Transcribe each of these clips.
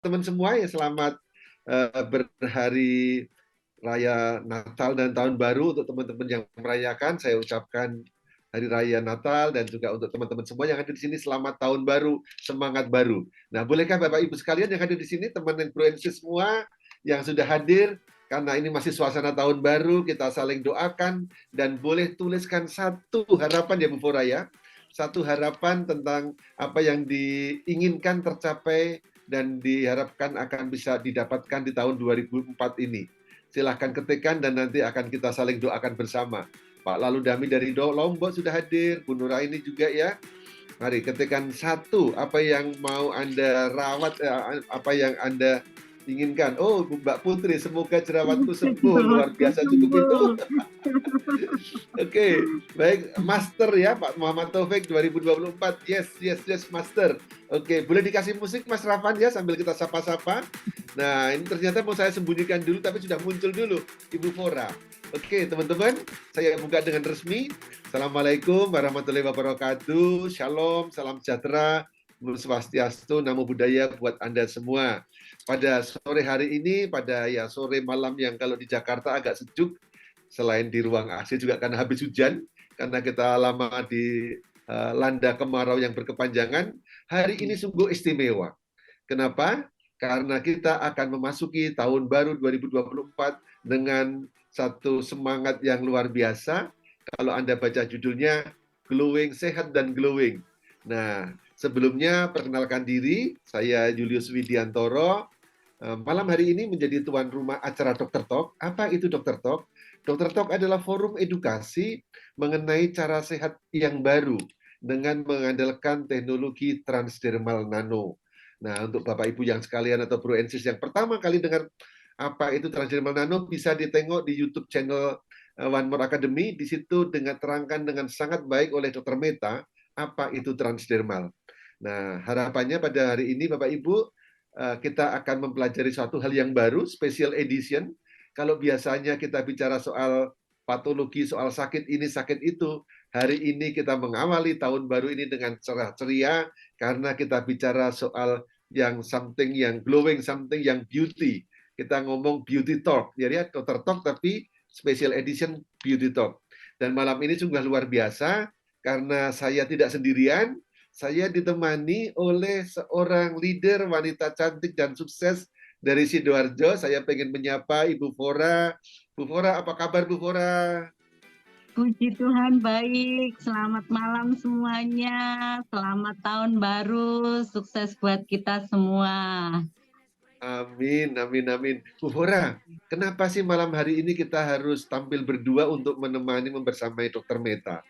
teman-teman semua ya selamat berhari raya Natal dan Tahun Baru untuk teman-teman yang merayakan. Saya ucapkan Hari Raya Natal dan juga untuk teman-teman semua yang hadir di sini selamat Tahun Baru, semangat baru. Nah, bolehkah Bapak Ibu sekalian yang hadir di sini, teman influencer semua yang sudah hadir, karena ini masih suasana Tahun Baru, kita saling doakan dan boleh tuliskan satu harapan ya Bu Fora ya. Satu harapan tentang apa yang diinginkan tercapai dan diharapkan akan bisa didapatkan di tahun 2004 ini. Silahkan ketikkan dan nanti akan kita saling doakan bersama. Pak Lalu Dami dari Lombok sudah hadir, Bu Nuraini juga ya. Mari ketikkan satu, apa yang mau Anda rawat, apa yang Anda inginkan. Oh, Mbak Putri, semoga jerawatku sembuh. Luar biasa cukup itu. Oke, baik. Master ya, Pak Muhammad Taufik 2024. Yes, yes, yes, Master. Oke, boleh dikasih musik Mas Rafan ya, sambil kita sapa-sapa. Nah, ini ternyata mau saya sembunyikan dulu, tapi sudah muncul dulu, Ibu Fora. Oke, teman-teman, saya buka dengan resmi. Assalamualaikum warahmatullahi wabarakatuh. Shalom, salam sejahtera, Swastiastu, Namo Buddhaya buat Anda semua. Pada sore hari ini, pada ya sore malam yang kalau di Jakarta agak sejuk, selain di ruang AC juga karena habis hujan, karena kita lama di landa kemarau yang berkepanjangan, hari ini sungguh istimewa. Kenapa? Karena kita akan memasuki tahun baru 2024 dengan satu semangat yang luar biasa. Kalau Anda baca judulnya, Glowing, Sehat dan Glowing. Nah, sebelumnya perkenalkan diri, saya Julius Widiantoro. Malam hari ini menjadi tuan rumah acara Dr. Talk. Apa itu Dr. Talk? Dr. Talk adalah forum edukasi mengenai cara sehat yang baru dengan mengandalkan teknologi transdermal nano. Nah, untuk Bapak Ibu yang sekalian atau Bro Ensis yang pertama kali dengar apa itu transdermal nano, bisa ditengok di YouTube channel One More Academy. Di situ terangkan dengan sangat baik oleh Dr. Meta apa itu transdermal. Nah, harapannya pada hari ini Bapak Ibu kita akan mempelajari suatu hal yang baru, special edition. Kalau biasanya kita bicara soal patologi, soal sakit ini, sakit itu, hari ini kita mengawali tahun baru ini dengan cerah ceria, karena kita bicara soal yang something yang glowing, something yang beauty. Kita ngomong beauty talk, jadi Dr. Talk tapi special edition beauty talk. Dan malam ini sungguh luar biasa, karena saya tidak sendirian, saya ditemani oleh seorang leader wanita cantik dan sukses dari Sidoarjo. Saya pengen menyapa Ibu Fora. Bu Fora, apa kabar Bu Fora? Puji Tuhan baik, selamat malam semuanya, selamat tahun baru, sukses buat kita semua. Amin, amin, amin. Bu Fora, kenapa sih malam hari ini kita harus tampil berdua untuk menemani membersamai Dr. Meta?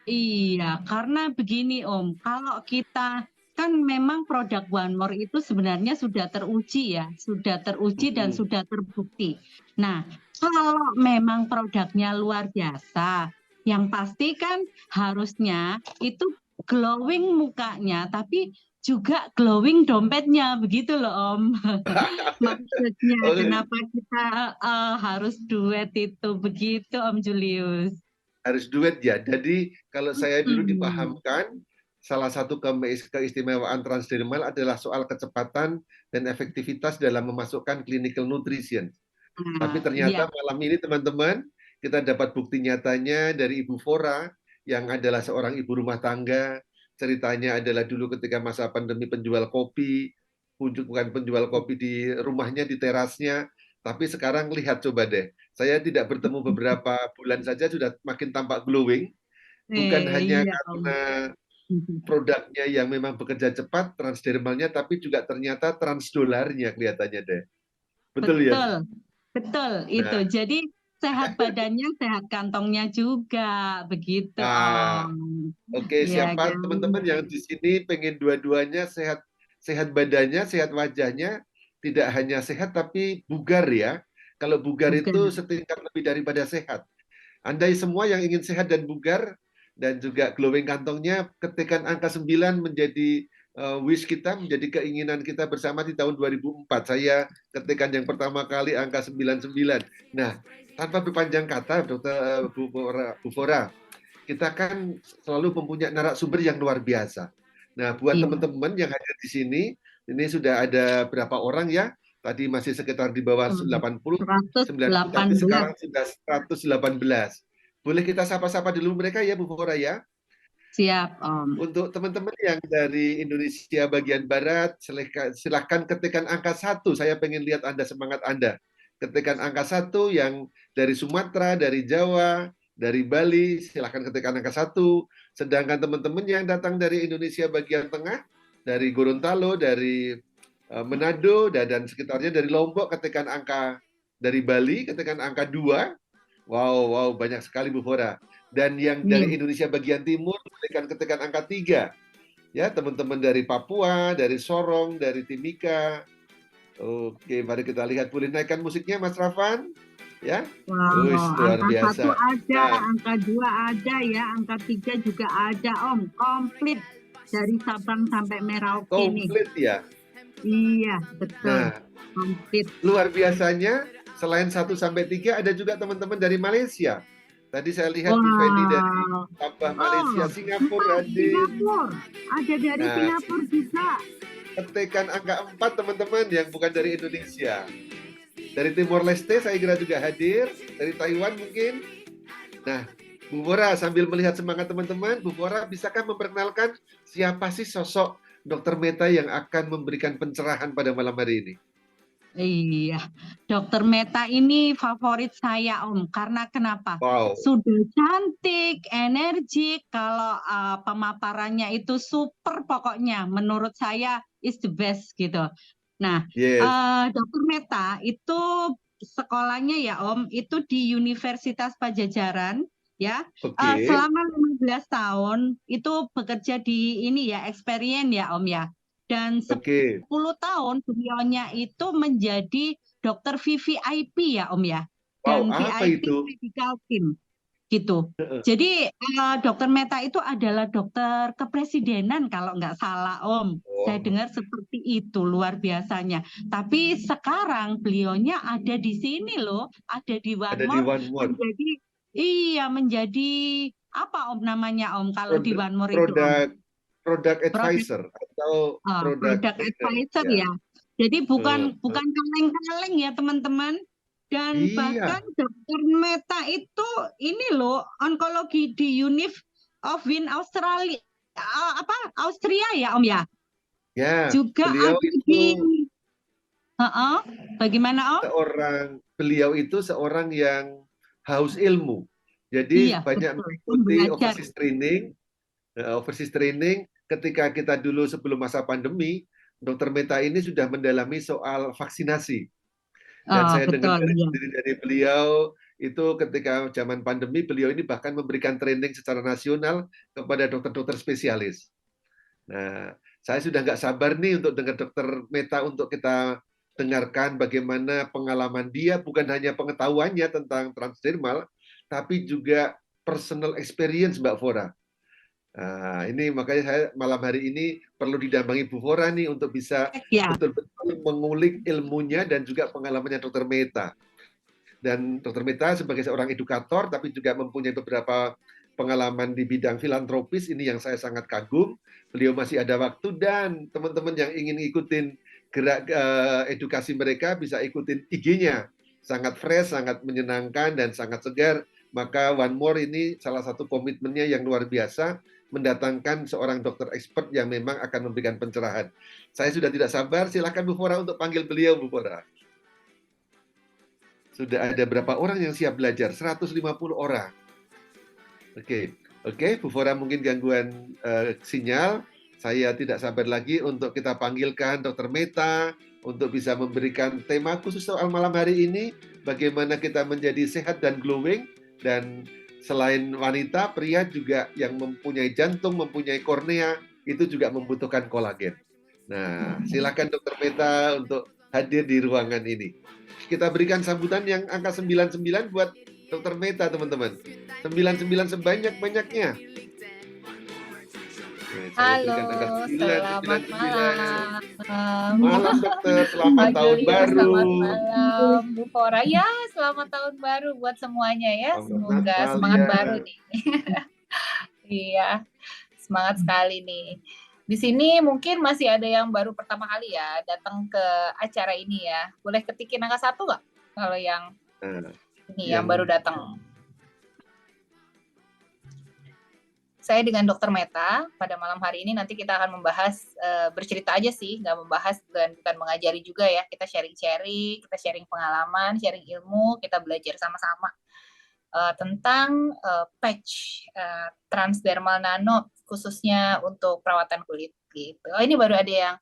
Iya, karena begini Om, kalau kita kan memang produk One More itu sebenarnya sudah teruji ya, sudah teruji dan sudah terbukti. Nah, kalau memang produknya luar biasa, yang pasti kan harusnya itu glowing mukanya, tapi juga glowing dompetnya, begitu loh Om. Maksudnya kenapa kita harus duet itu, begitu Om Julius. Harus duet ya. Jadi kalau saya dulu dipahamkan, salah satu keistimewaan transdermal adalah soal kecepatan dan efektivitas dalam memasukkan clinical nutrition. Tapi Iya, ternyata malam ini teman-teman, kita dapat bukti nyatanya dari Ibu Fora, yang adalah seorang ibu rumah tangga. Ceritanya adalah dulu ketika masa pandemi penjual kopi, bukan penjual kopi di rumahnya, di terasnya, tapi sekarang lihat coba deh, saya tidak bertemu beberapa bulan saja sudah makin tampak glowing, bukan hanya iya Om. karena produknya yang memang bekerja cepat, transdermalnya, tapi juga ternyata transdolarnya kelihatannya deh. Betul ya? Betul, betul itu. Nah, Jadi sehat badannya, sehat kantongnya juga, begitu nah, Om. oke, Ya siapa kan? teman-teman yang di sini pengen dua-duanya sehat, sehat badannya, sehat wajahnya, tidak hanya sehat tapi bugar ya. Kalau bugar itu Bukan. setingkat lebih daripada sehat. Andai semua yang ingin sehat dan bugar dan juga glowing kantongnya, ketikkan angka 9 menjadi wish kita, menjadi keinginan kita bersama di tahun 2004. Saya ketikkan yang pertama kali angka 99. Nah, tanpa berpanjang kata, Dr. Bu Fora, kita kan selalu mempunyai narasumber yang luar biasa. Nah, buat Iya. teman-teman yang hadir di sini, Ini sudah ada berapa orang ya? Tadi masih sekitar di bawah 80, 90, tapi 118. sekarang sudah 118. Boleh kita sapa-sapa dulu mereka ya, Bu Fora ya. Siap, Om. Untuk teman-teman yang dari Indonesia bagian Barat, silakan ketikkan angka 1. Saya pengen lihat Anda, semangat Anda. Ketikkan angka 1 yang dari Sumatera, dari Jawa, dari Bali, silakan ketikkan angka 1. Sedangkan teman-teman yang datang dari Indonesia bagian tengah, dari Gorontalo, dari Manado, dan sekitarnya, dari Lombok, ketikkan angka, dari Bali, ketikkan angka 2. Wow, banyak sekali Bu Fora. Dan yang dari Indonesia bagian timur, ketikkan angka 3. Ya, teman-teman dari Papua, dari Sorong, dari Timika. Oke, mari kita lihat. Boleh naikkan musiknya, Mas Rafan? Ya, luar Angka biasa. 1 ada, angka 2 ada ya, angka 3 juga ada, Om. Komplit dari Sabang sampai Merauke nih. Komplit ya? Iya, betul. Nah, komplit. Luar biasanya, selain 1 sampai 3, ada juga teman-teman dari Malaysia. Tadi saya lihat Bu Feni dari Sabah, Malaysia, Singapura. Singapura. Ada dari Singapura juga. Ketikkan angka 4 teman-teman yang bukan dari Indonesia. Dari Timor Leste saya kira juga hadir, dari Taiwan mungkin. Nah, Bu Fora sambil melihat semangat teman-teman, Bu Fora bisakah memperkenalkan siapa sih sosok Dr. Meta yang akan memberikan pencerahan pada malam hari ini? Iya, Dr. Meta ini favorit saya, Om. Karena kenapa? Wow. Sudah cantik, energik, kalau pemaparannya itu super pokoknya. Menurut saya is the best gitu. Nah, Dr. Meta itu sekolahnya ya, Om, itu di Universitas Pajajaran ya. Selama 15 tahun itu bekerja di ini ya, experience ya, Om ya. Dan 10 tahun beliaunya itu menjadi dokter VVIP ya, Om ya. Dan VIP medical team gitu. Jadi Dokter Meta itu adalah dokter kepresidenan kalau nggak salah, Om. Saya dengar seperti itu, luar biasanya. Tapi sekarang beliaunya ada di sini loh, ada di One More. Menjadi apa, Om, namanya, Om, kalau di One More itu, Om? Product advisor atau product advisor ya. Jadi bukan kaleng-kaleng ya, teman-teman. Dan bahkan Dr. Meta itu ini loh, onkologi di Univ of Wien Australia, Austria ya, Om ya. Ya. Juga beliau ada itu di bagaimana, Om? Beliau itu seorang yang haus ilmu. Jadi banyak mengikuti overseas training. Ketika kita dulu sebelum masa pandemi, Dr. Meta ini sudah mendalami soal vaksinasi. Dan saya dengar dari beliau itu ketika zaman pandemi, beliau ini bahkan memberikan training secara nasional kepada dokter-dokter spesialis. Nah, saya sudah nggak sabar nih untuk dengar Dr. Meta, untuk kita dengarkan bagaimana pengalaman dia, bukan hanya pengetahuannya tentang transdermal, tapi juga personal experience, Mbak Fora. Nah, ini makanya saya malam hari ini perlu didampingi Bu Fora nih untuk bisa betul-betul mengulik ilmunya dan juga pengalamannya Dr. Meta. Dan Dr. Meta sebagai seorang edukator, tapi juga mempunyai beberapa pengalaman di bidang filantropis, ini yang saya sangat kagum. Beliau masih ada waktu, dan teman-teman yang ingin ikutin gerak edukasi mereka bisa ikutin IG-nya. Sangat fresh, sangat menyenangkan, dan sangat segar. Maka One More ini salah satu komitmennya yang luar biasa, mendatangkan seorang dokter expert yang memang akan memberikan pencerahan. Saya sudah tidak sabar, silakan Bu Fora untuk panggil beliau, Bu Fora. Sudah ada berapa orang yang siap belajar? 150 orang. Oke, Bu Fora mungkin gangguan sinyal. Saya tidak sabar lagi untuk kita panggilkan Dr. Meta untuk bisa memberikan tema khusus soal malam hari ini, bagaimana kita menjadi sehat dan glowing. Dan selain wanita, pria juga yang mempunyai jantung, mempunyai kornea, itu juga membutuhkan kolagen. Nah, silakan Dr. Meta untuk hadir di ruangan ini. Kita berikan sambutan yang angka 99 buat Dr. Meta, teman-teman. 99 sebanyak-banyaknya. Halo, selamat malam. Malam, dokter. Selamat tahun baru. Selamat malam, Bu Fora. Ya, selamat tahun baru buat semuanya ya. Semoga semangat baru nih. Iya, semangat sekali nih. Di sini mungkin masih ada yang baru pertama kali ya datang ke acara ini ya. Boleh ketikin angka 1 nggak? Kalau yang Nah, ini yang baru datang. Saya dengan Dokter Meta pada malam hari ini nanti kita akan membahas bercerita aja sih, nggak membahas dan bukan mengajari juga ya. Kita sharing-sharing, kita sharing pengalaman, sharing ilmu, kita belajar sama-sama tentang patch transdermal nano khususnya untuk perawatan kulit gitu. Oh, ini baru ada yang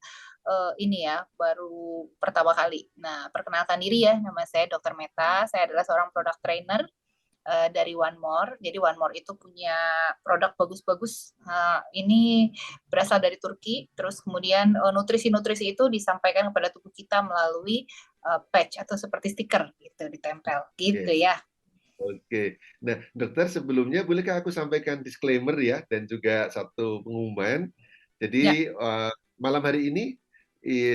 ini ya, baru pertama kali. Nah, perkenalkan diri ya, nama saya Dokter Meta. Saya adalah seorang product trainer dari One More. Jadi One More itu punya produk bagus-bagus. Ini berasal dari Turki. Terus kemudian nutrisi-nutrisi itu disampaikan kepada tubuh kita melalui patch atau seperti stiker gitu ditempel gitu ya. Oke. Nah, dokter sebelumnya bolehkah aku sampaikan disclaimer ya dan juga satu pengumuman. Jadi malam hari ini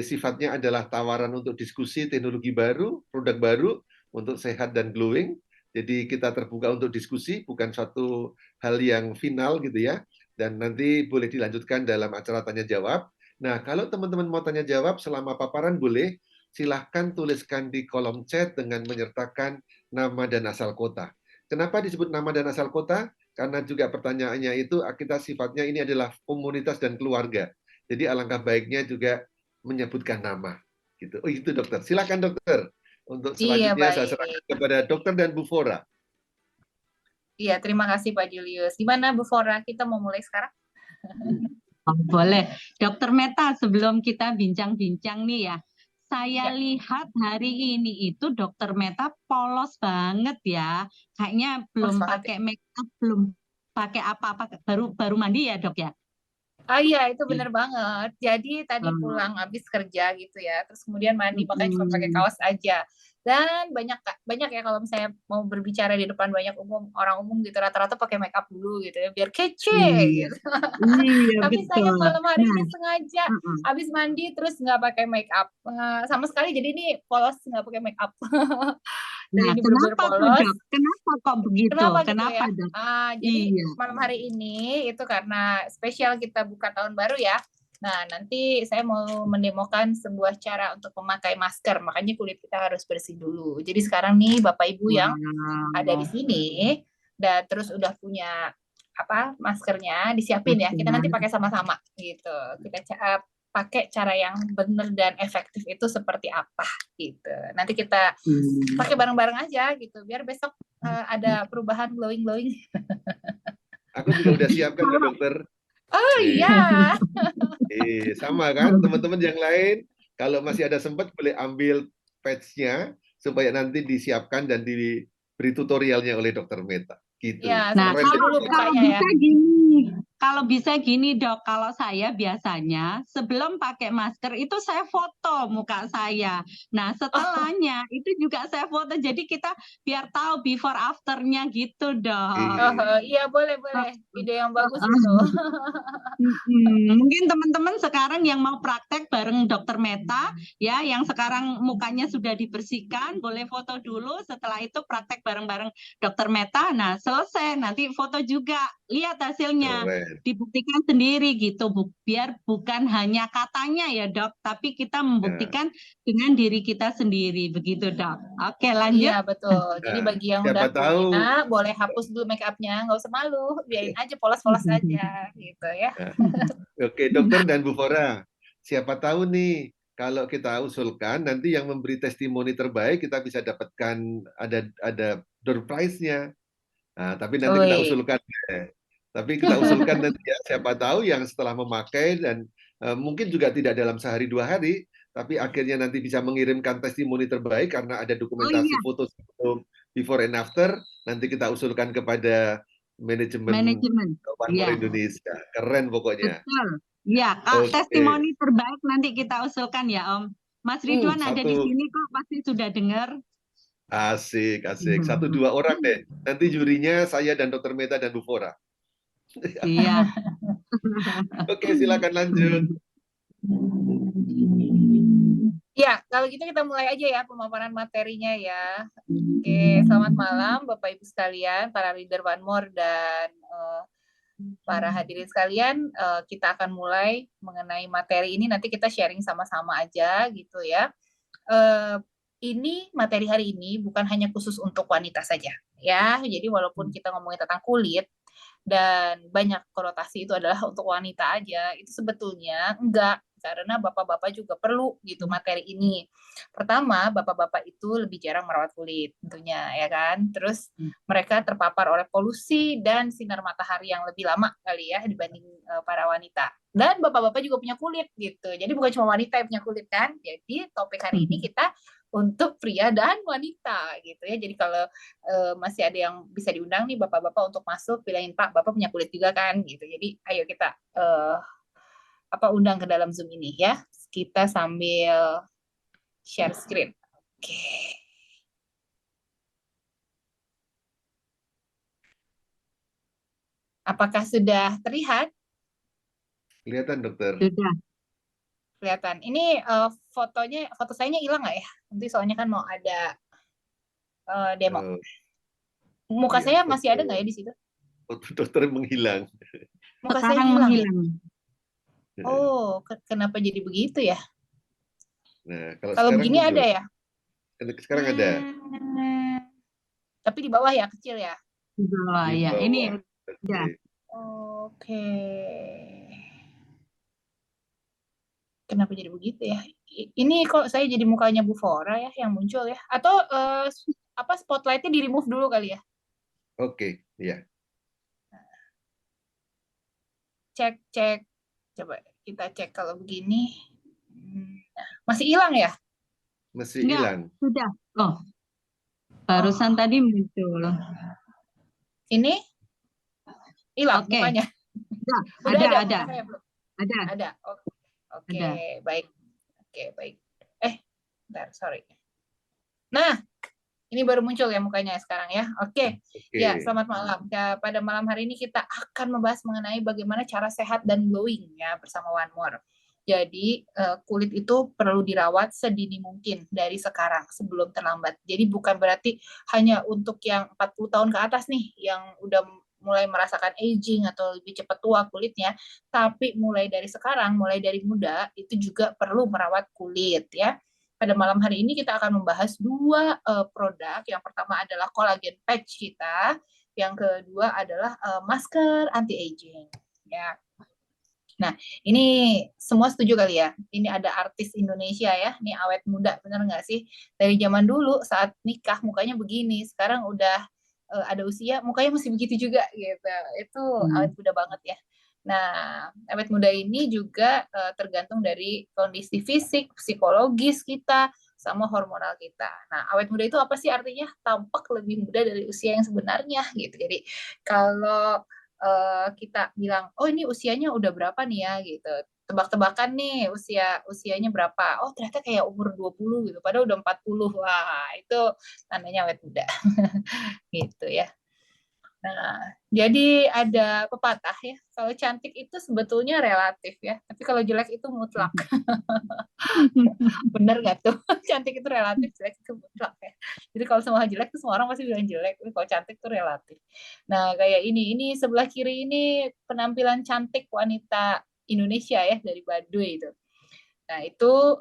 sifatnya adalah tawaran untuk diskusi teknologi baru, produk baru untuk sehat dan glowing. Jadi kita terbuka untuk diskusi, bukan suatu hal yang final gitu ya. Dan nanti boleh dilanjutkan dalam acara tanya jawab. Nah, kalau teman-teman mau tanya jawab selama paparan boleh, silahkan tuliskan di kolom chat dengan menyertakan nama dan asal kota. Kenapa disebut nama dan asal kota? Karena juga pertanyaannya itu kita sifatnya ini adalah komunitas dan keluarga. Jadi alangkah baiknya juga menyebutkan nama. Gitu. Oh itu dokter. Silakan dokter. Untuk selanjutnya saya serahkan kepada dokter dan Bu Fora. Iya, terima kasih Pak Julius. Gimana Bu Fora? Kita mau mulai sekarang? Boleh. Dokter Meta, sebelum kita bincang-bincang nih ya, saya lihat hari ini itu Dokter Meta polos banget ya. Kayaknya belum pakai make up, belum pakai apa-apa, baru mandi ya dok ya? Iya, itu benar banget. Jadi tadi pulang habis kerja gitu ya, terus kemudian mandi, makanya cuma pakai kaos aja. Dan banyak ya kalau misalnya mau berbicara di depan banyak orang umum gitu, rata-rata pakai make up dulu gitu ya, biar kece gitu. Iya, Tapi betul. saya malam hari ini sengaja habis mandi terus nggak pakai make up sama sekali. Jadi ini polos nggak pakai make up. Nah, kenapa tuh dok? Kenapa kok begitu? Kenapa gitu ya? Dok? Jadi malam hari ini itu karena spesial kita buka tahun baru ya. Nah, nanti saya mau mendemokan sebuah cara untuk memakai masker. Makanya kulit kita harus bersih dulu. Jadi sekarang nih Bapak Ibu yang ada di sini dan terus udah punya maskernya disiapin ya. Kita nanti pakai sama-sama gitu. Kita pakai cara yang benar dan efektif itu seperti apa gitu. Nanti kita pakai bareng-bareng aja gitu biar besok ada perubahan glowing. Aku juga udah siapkan ya dokter. Oh iya. Sama kan teman-teman yang lain kalau masih ada sempat boleh ambil patch-nya supaya nanti disiapkan dan diberi tutorialnya oleh dokter Meta. Gitu. Ya, nah, kalau ya. bisa gini dok, kalau saya biasanya sebelum pakai masker itu saya foto muka saya. Nah setelahnya itu juga saya foto. Jadi kita biar tahu before afternya gitu dok. Iya boleh. Ide yang bagus itu. Mungkin teman-teman sekarang yang mau praktek bareng dokter Meta ya, yang sekarang mukanya sudah dibersihkan, boleh foto dulu. Setelah itu praktek bareng-bareng dokter Meta. Nah selesai nanti foto juga, lihat hasilnya. Dibuktikan sendiri gitu, biar bukan hanya katanya ya dok, tapi kita membuktikan dengan diri kita sendiri begitu dok. Oke lanjut. Iya betul. Jadi bagi yang udah punya boleh hapus dulu make up-nya, nggak usah malu, biarin aja polos-polos aja gitu ya. Oke dokter dan Bu Fora, siapa tahu nih kalau kita usulkan nanti yang memberi testimoni terbaik kita bisa dapatkan ada door prize-nya. Nah, tapi nanti kita usulkan. Tapi kita usulkan nanti ya, siapa tahu yang setelah memakai dan mungkin juga tidak dalam sehari 2 hari, tapi akhirnya nanti bisa mengirimkan testimoni terbaik karena ada dokumentasi foto sebelum before and after, nanti kita usulkan kepada manajemen One More Indonesia. Keren pokoknya. Betul. Ya, testimoni terbaik nanti kita usulkan ya Om. Mas Ridwan ada di sini kok, pasti sudah dengar. Asik. 1-2 orang deh. Nanti jurinya saya dan Dokter Meta dan Bu Fora. Iya. Oke, silakan lanjut. Ya, kalau gitu kita mulai aja ya pemaparan materinya ya. Oke, selamat malam Bapak Ibu sekalian, para leader One More dan para hadirin sekalian, kita akan mulai mengenai materi ini. Nanti kita sharing sama-sama aja gitu ya. Ini materi hari ini bukan hanya khusus untuk wanita saja ya. Jadi walaupun kita ngomongin tentang kulit dan banyak konotasi itu adalah untuk wanita aja, itu sebetulnya enggak, karena bapak-bapak juga perlu gitu materi ini. Pertama, bapak-bapak itu lebih jarang merawat kulit tentunya ya kan. Terus mereka terpapar oleh polusi dan sinar matahari yang lebih lama kali ya dibanding para wanita. Dan bapak-bapak juga punya kulit gitu. Jadi bukan cuma wanita yang punya kulit kan. Jadi topik hari ini kita untuk pria dan wanita gitu ya. Jadi kalau masih ada yang bisa diundang nih bapak-bapak untuk masuk, bilangin Pak, Bapak punya kulit juga kan gitu. Jadi ayo kita undang ke dalam Zoom ini ya. Kita sambil share screen. Oke. Apakah sudah terlihat? Kelihatan, dokter. Sudah. Kelihatan. Ini foto saya hilang nggak ya? Nanti soalnya kan mau ada demo. Muka Iya, saya masih ada nggak ya di situ? foto dokter menghilang. Muka saya Sekarang hilang ya? menghilang. Oh, kenapa jadi begitu ya? Nah, Kalau sekarang begini muncul. ada ya? Sekarang ada. Tapi di bawah ya, kecil ya? Di bawah Di ya. bawah. Ini Oke. udah. Oke. Kenapa jadi begitu ya? Ini kok saya jadi mukanya Bu Fora ya yang muncul ya? Atau spotlightnya di remove dulu kali ya? Oke, ya. Cek. Coba kita cek kalau begini. Masih hilang ya? Masih Enggak, hilang. sudah. Oh. Barusan tadi muncul. Ini hilang Oke. mukanya. Udah ada. Muka saya belum? Ada. Oke, Ada. baik. Oke, baik. Bentar, sorry. Nah, ini baru muncul ya mukanya sekarang ya. Oke. Ya, selamat malam. Ya, pada malam hari ini kita akan membahas mengenai bagaimana cara sehat dan glowing ya bersama One More. Jadi kulit itu perlu dirawat sedini mungkin dari sekarang sebelum terlambat. Jadi bukan berarti hanya untuk yang 40 tahun ke atas nih yang udah mulai merasakan aging atau lebih cepat tua kulitnya, tapi mulai dari sekarang, mulai dari muda itu juga perlu merawat kulit ya. Pada malam hari ini kita akan membahas dua produk. Yang pertama adalah collagen patch kita, yang kedua adalah masker anti aging ya. Nah, ini semua setuju kali ya? Ini ada artis Indonesia ya, ini awet muda, bener nggak sih? Dari zaman dulu saat nikah mukanya begini, sekarang udah ada usia, mukanya masih begitu juga gitu. Itu awet muda banget ya. Nah, awet muda ini juga tergantung dari kondisi fisik, psikologis kita, sama hormonal kita. Nah, awet muda itu apa sih artinya? Tampak lebih muda dari usia yang sebenarnya gitu. Jadi kalau kita bilang, oh ini usianya udah berapa nih ya gitu. Tebak-tebakan nih usianya berapa. Oh ternyata kayak umur 20 gitu, padahal udah 40. Wah, itu tandanya awet muda. Gitu ya. Nah, jadi ada pepatah ya, kalau cantik itu sebetulnya relatif ya, tapi kalau jelek itu mutlak. Bener nggak tuh? Cantik itu relatif, jelek itu mutlak ya. Jadi kalau semua jelek tuh semua orang pasti bilang jelek, tapi kalau cantik itu relatif. Nah, kayak ini sebelah kiri ini penampilan cantik wanita Indonesia ya dari Baduy itu. Nah, itu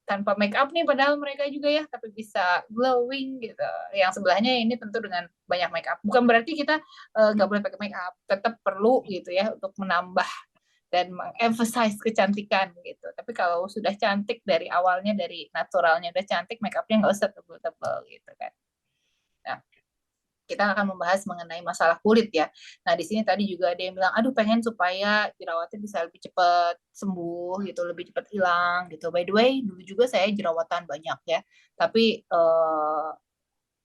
tanpa make up nih padahal mereka juga ya, tapi bisa glowing gitu. Yang sebelahnya ini tentu dengan banyak make up. Bukan berarti kita nggak boleh pakai make up, tetap perlu gitu ya untuk menambah dan emphasize kecantikan gitu. Tapi kalau sudah cantik dari awalnya, dari naturalnya udah cantik, make up-nya nggak usah tebel-tebel gitu kan. Nah, kita akan membahas mengenai masalah kulit ya. Nah, di sini tadi juga ada yang bilang, aduh pengen supaya jerawatnya bisa lebih cepat sembuh gitu, lebih cepat hilang gitu. By the way, dulu juga saya jerawatan banyak ya. Tapi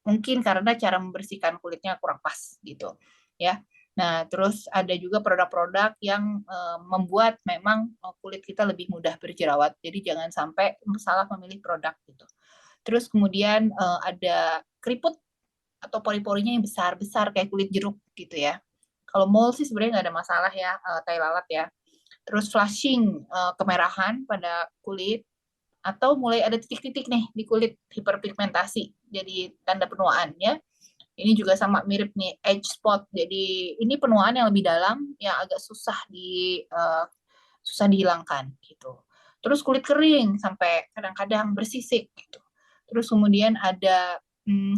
mungkin karena cara membersihkan kulitnya kurang pas gitu ya. Nah, terus ada juga produk-produk yang membuat memang kulit kita lebih mudah berjerawat. Jadi jangan sampai salah memilih produk gitu. Terus kemudian ada keriput atau pori-porinya yang besar-besar kayak kulit jeruk gitu ya. Kalau mole sih sebenarnya nggak ada masalah ya, tai lalat ya. Terus flushing, kemerahan pada kulit, atau mulai ada titik-titik nih di kulit, hiperpigmentasi, jadi tanda penuaan ya. Ini juga sama mirip nih, age spot. Jadi ini penuaan yang lebih dalam, yang agak susah dihilangkan gitu. Terus kulit kering sampai kadang-kadang bersisik gitu. Terus kemudian ada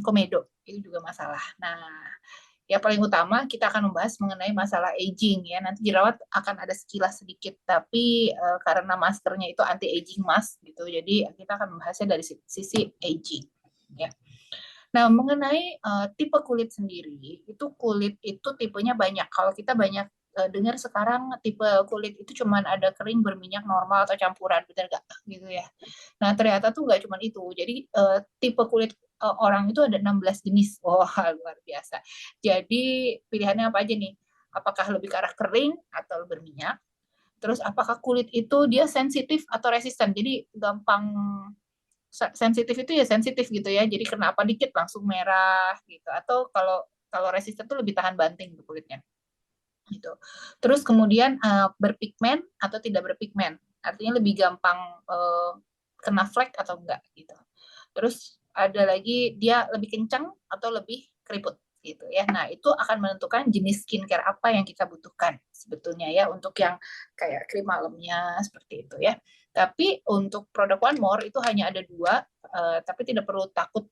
komedo, itu juga masalah. Nah, ya paling utama kita akan membahas mengenai masalah aging ya. Nanti jerawat akan ada sekilas sedikit, tapi karena maskernya itu anti aging mask gitu, jadi kita akan membahasnya dari sisi aging ya. Nah, mengenai tipe kulit sendiri, itu kulit itu tipenya banyak. Kalau kita banyak dengar sekarang tipe kulit itu cuman ada kering, berminyak, normal, atau campuran, benar nggak? Gitu ya. Nah, ternyata tuh nggak cuma itu. Jadi tipe kulit orang itu ada 16 jenis. Wah, luar biasa. Jadi pilihannya apa aja nih? Apakah lebih ke arah kering atau berminyak? Terus apakah kulit itu dia sensitif atau resisten? Jadi gampang sensitif itu ya sensitif gitu ya. Jadi kena apa dikit langsung merah gitu. Atau kalau resisten tuh lebih tahan banting tuh kulitnya. Gitu. Terus kemudian berpigmen atau tidak berpigmen. Artinya lebih gampang kena flek atau enggak gitu. Terus ada lagi dia lebih kencang atau lebih keriput gitu ya. Nah, itu akan menentukan jenis skincare apa yang kita butuhkan sebetulnya ya, untuk yang kayak krim malamnya seperti itu ya. Tapi untuk produk One More itu hanya ada 2, tapi tidak perlu takut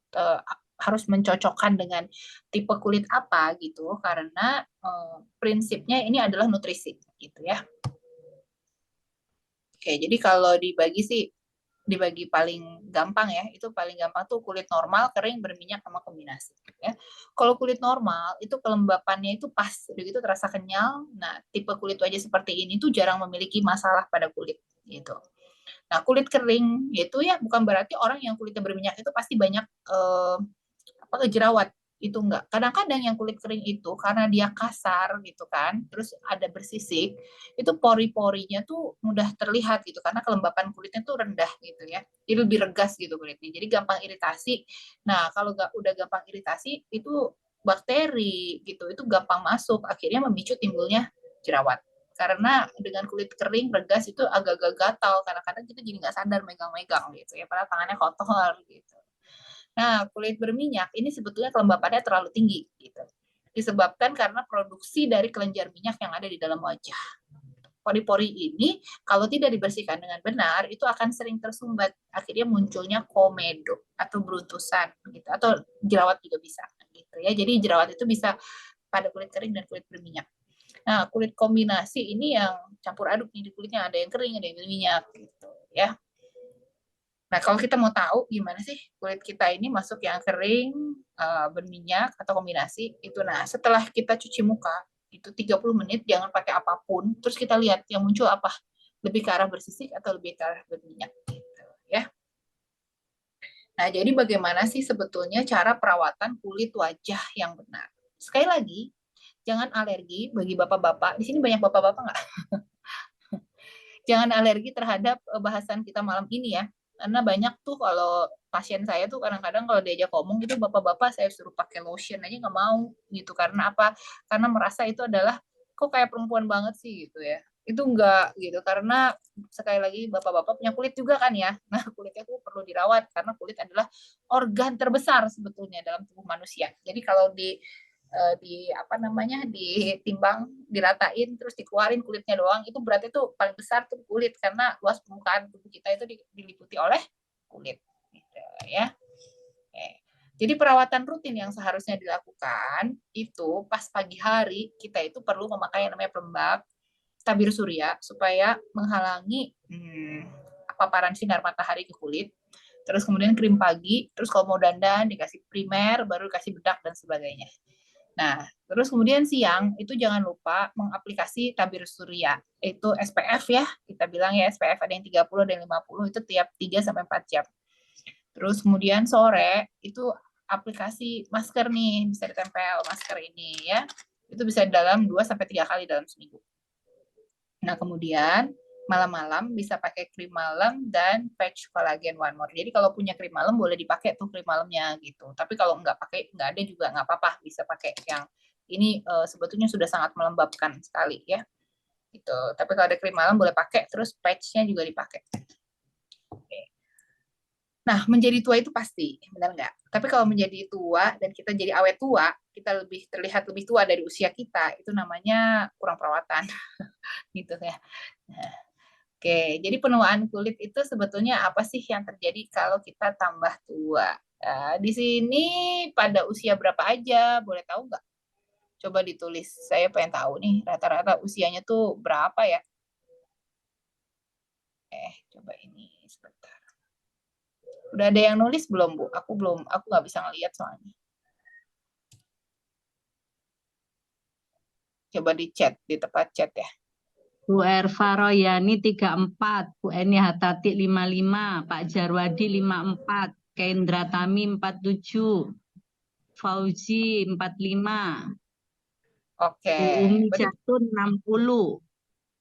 harus mencocokkan dengan tipe kulit apa gitu, karena prinsipnya ini adalah nutrisi gitu ya. Oke, jadi kalau dibagi paling gampang ya, itu paling gampang tuh kulit normal, kering, berminyak, sama kombinasi ya. Kalau kulit normal itu kelembapannya itu pas, udah gitu terasa kenyal. Nah, tipe kulit wajah seperti ini tuh jarang memiliki masalah pada kulit gitu. Nah, kulit kering itu ya bukan berarti orang yang kulitnya berminyak itu pasti banyak jerawat, itu enggak. Kadang-kadang yang kulit kering itu karena dia kasar gitu kan, terus ada bersisik, itu pori-porinya tuh mudah terlihat gitu karena kelembapan kulitnya tuh rendah gitu ya. Jadi lebih regas gitu kulitnya. Jadi gampang iritasi. Nah, kalau udah gampang iritasi itu bakteri gitu, itu gampang masuk, akhirnya memicu timbulnya jerawat. Karena dengan kulit kering regas itu agak-agak gatal, kadang-kadang kita jadi nggak sadar megang-megang gitu ya, padahal tangannya kotor gitu. Nah, kulit berminyak ini sebetulnya kelembapannya terlalu tinggi gitu. Disebabkan karena produksi dari kelenjar minyak yang ada di dalam wajah. Pori-pori ini kalau tidak dibersihkan dengan benar itu akan sering tersumbat. Akhirnya munculnya komedo atau beruntusan gitu, atau jerawat juga bisa gitu ya. Jadi jerawat itu bisa pada kulit kering dan kulit berminyak. Nah, kulit kombinasi ini yang campur aduk nih di kulitnya, ada yang kering, ada yang berminyak gitu ya. Nah, kalau kita mau tahu gimana sih kulit kita ini masuk yang kering, berminyak, atau kombinasi, itu. Nah, setelah kita cuci muka, itu 30 menit, jangan pakai apapun, terus kita lihat yang muncul apa, lebih ke arah bersisik atau lebih ke arah berminyak, gitu ya. Nah, jadi bagaimana sih sebetulnya cara perawatan kulit wajah yang benar? Sekali lagi, jangan alergi bagi bapak-bapak. Di sini banyak bapak-bapak nggak? Jangan alergi terhadap bahasan kita malam ini ya. Karena banyak tuh kalau pasien saya tuh kadang-kadang kalau diajak ngomong gitu, bapak-bapak saya suruh pakai lotion aja nggak mau gitu. Karena apa? Karena merasa itu adalah kok kayak perempuan banget sih gitu ya. Itu enggak gitu, karena sekali lagi bapak-bapak punya kulit juga kan ya. Nah, kulitnya tuh perlu dirawat karena kulit adalah organ terbesar sebetulnya dalam tubuh manusia. Jadi kalau ditimbang, diratain, terus dikeluarin kulitnya doang, itu berarti tuh paling besar tuh kulit, karena luas permukaan tubuh kita itu diliputi oleh kulit gitu ya. Oke. Jadi perawatan rutin yang seharusnya dilakukan itu pas pagi hari, kita itu perlu memakai yang namanya pelembab tabir surya supaya menghalangi paparan sinar matahari ke kulit. Terus kemudian krim pagi, terus kalau mau dandan dikasih primer, baru dikasih bedak dan sebagainya. Nah, terus kemudian siang itu jangan lupa mengaplikasi tabir surya. Itu SPF ya, kita bilang ya SPF ada yang 30, ada yang 50, itu tiap 3 sampai 4 jam. Terus kemudian sore itu aplikasi masker nih, bisa ditempel masker ini ya. Itu bisa dalam 2 sampai 3 kali dalam seminggu. Nah, kemudian malam-malam bisa pakai krim malam dan patch kolagen One More. Jadi kalau punya krim malam boleh dipakai tuh krim malamnya gitu. Tapi kalau nggak ada juga nggak apa-apa, bisa pakai yang ini sebetulnya sudah sangat melembabkan sekali ya. Gitu. Tapi kalau ada krim malam boleh pakai, terus patch-nya juga dipakai. Oke. Nah, menjadi tua itu pasti, benar nggak? Tapi kalau menjadi tua dan kita jadi awet tua, kita terlihat lebih tua dari usia kita, itu namanya kurang perawatan. Gitu ya. Nah, oke, jadi penuaan kulit itu sebetulnya apa sih yang terjadi kalau kita tambah tua? Di sini pada usia berapa aja, boleh tahu nggak? Coba ditulis, saya pengen tahu nih, rata-rata usianya tuh berapa ya? Coba ini sebentar. Udah ada yang nulis belum, Bu? Aku nggak bisa ngeliat soalnya. Coba di chat, di tempat chat ya. Bu Erva Royani 34, Bu Eni Hatati 55, Pak Jarwadi 54, Kendra Tami 47, Fauzi 45, Oke, Bu Umi berarti Jatun 60,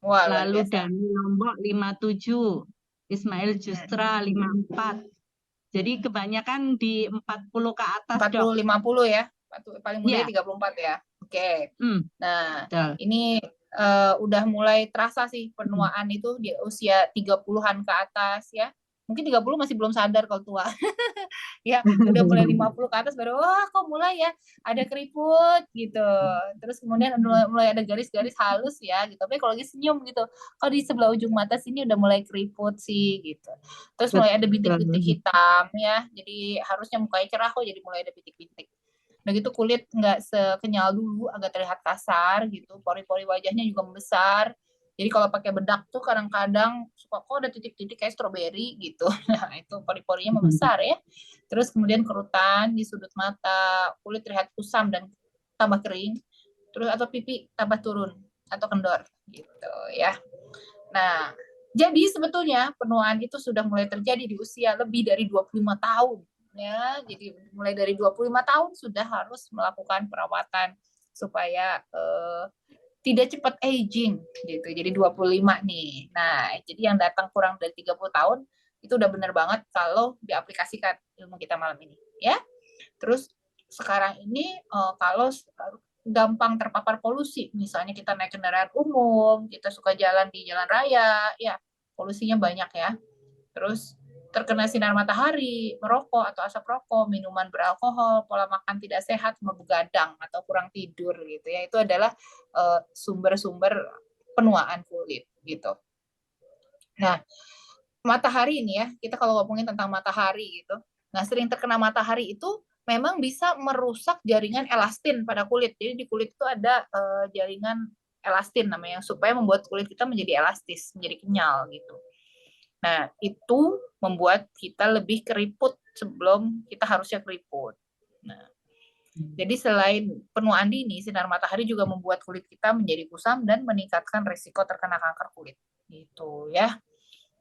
wah luar lalu biasa. Dani Lombok 57, Ismail Justra 54. Jadi kebanyakan di 40 ke atas, 40 Dok. 50 ya. Paling muda Ya. 34 ya. Oke. Nah, Betul. ini udah mulai terasa sih penuaan itu di usia 30-an ke atas ya. Mungkin 30 masih belum sadar kalau tua. Ya, udah mulai 50 ke atas baru wah kok mulai ya ada keriput gitu. Terus kemudian mulai ada garis-garis halus ya gitu. Tapi kalau lagi senyum gitu, kalau di sebelah ujung mata sini udah mulai keriput sih gitu. Terus mulai ada bintik-bintik hitam ya. Jadi harusnya mukanya cerah kok jadi mulai ada bintik-bintik. Udah gitu kulit nggak sekenyal dulu, agak terlihat kasar gitu. Pori-pori wajahnya juga membesar. Jadi kalau pakai bedak tuh kadang-kadang suka kok ada titik-titik kayak stroberi gitu. Nah, itu pori-porinya membesar ya. Terus kemudian kerutan di sudut mata, kulit terlihat kusam dan tambah kering. Terus atau pipi tambah turun atau kendor gitu ya. Nah, jadi sebetulnya penuaan itu sudah mulai terjadi di usia lebih dari 25 tahun ya. Jadi mulai dari 25 tahun sudah harus melakukan perawatan supaya tidak cepat aging gitu. Jadi 25 nih. Nah, jadi yang datang kurang dari 30 tahun itu udah bener banget kalau diaplikasikan ilmu kita malam ini ya. Terus sekarang ini kalau gampang terpapar polusi, misalnya kita naik kendaraan umum, kita suka jalan di jalan raya, ya polusinya banyak ya. Terus terkena sinar matahari, merokok atau asap rokok, minuman beralkohol, pola makan tidak sehat, begadang atau kurang tidur gitu ya. Itu adalah sumber-sumber penuaan kulit gitu. Nah, matahari ini ya, kita kalau ngomongin tentang matahari gitu. Nah, sering terkena matahari itu memang bisa merusak jaringan elastin pada kulit. Jadi di kulit itu ada jaringan elastin namanya supaya membuat kulit kita menjadi elastis, menjadi kenyal gitu. Nah, itu membuat kita lebih keriput sebelum kita harusnya keriput. Nah, jadi selain penuaan dini, sinar matahari juga membuat kulit kita menjadi kusam dan meningkatkan risiko terkena kanker kulit. Gitu ya.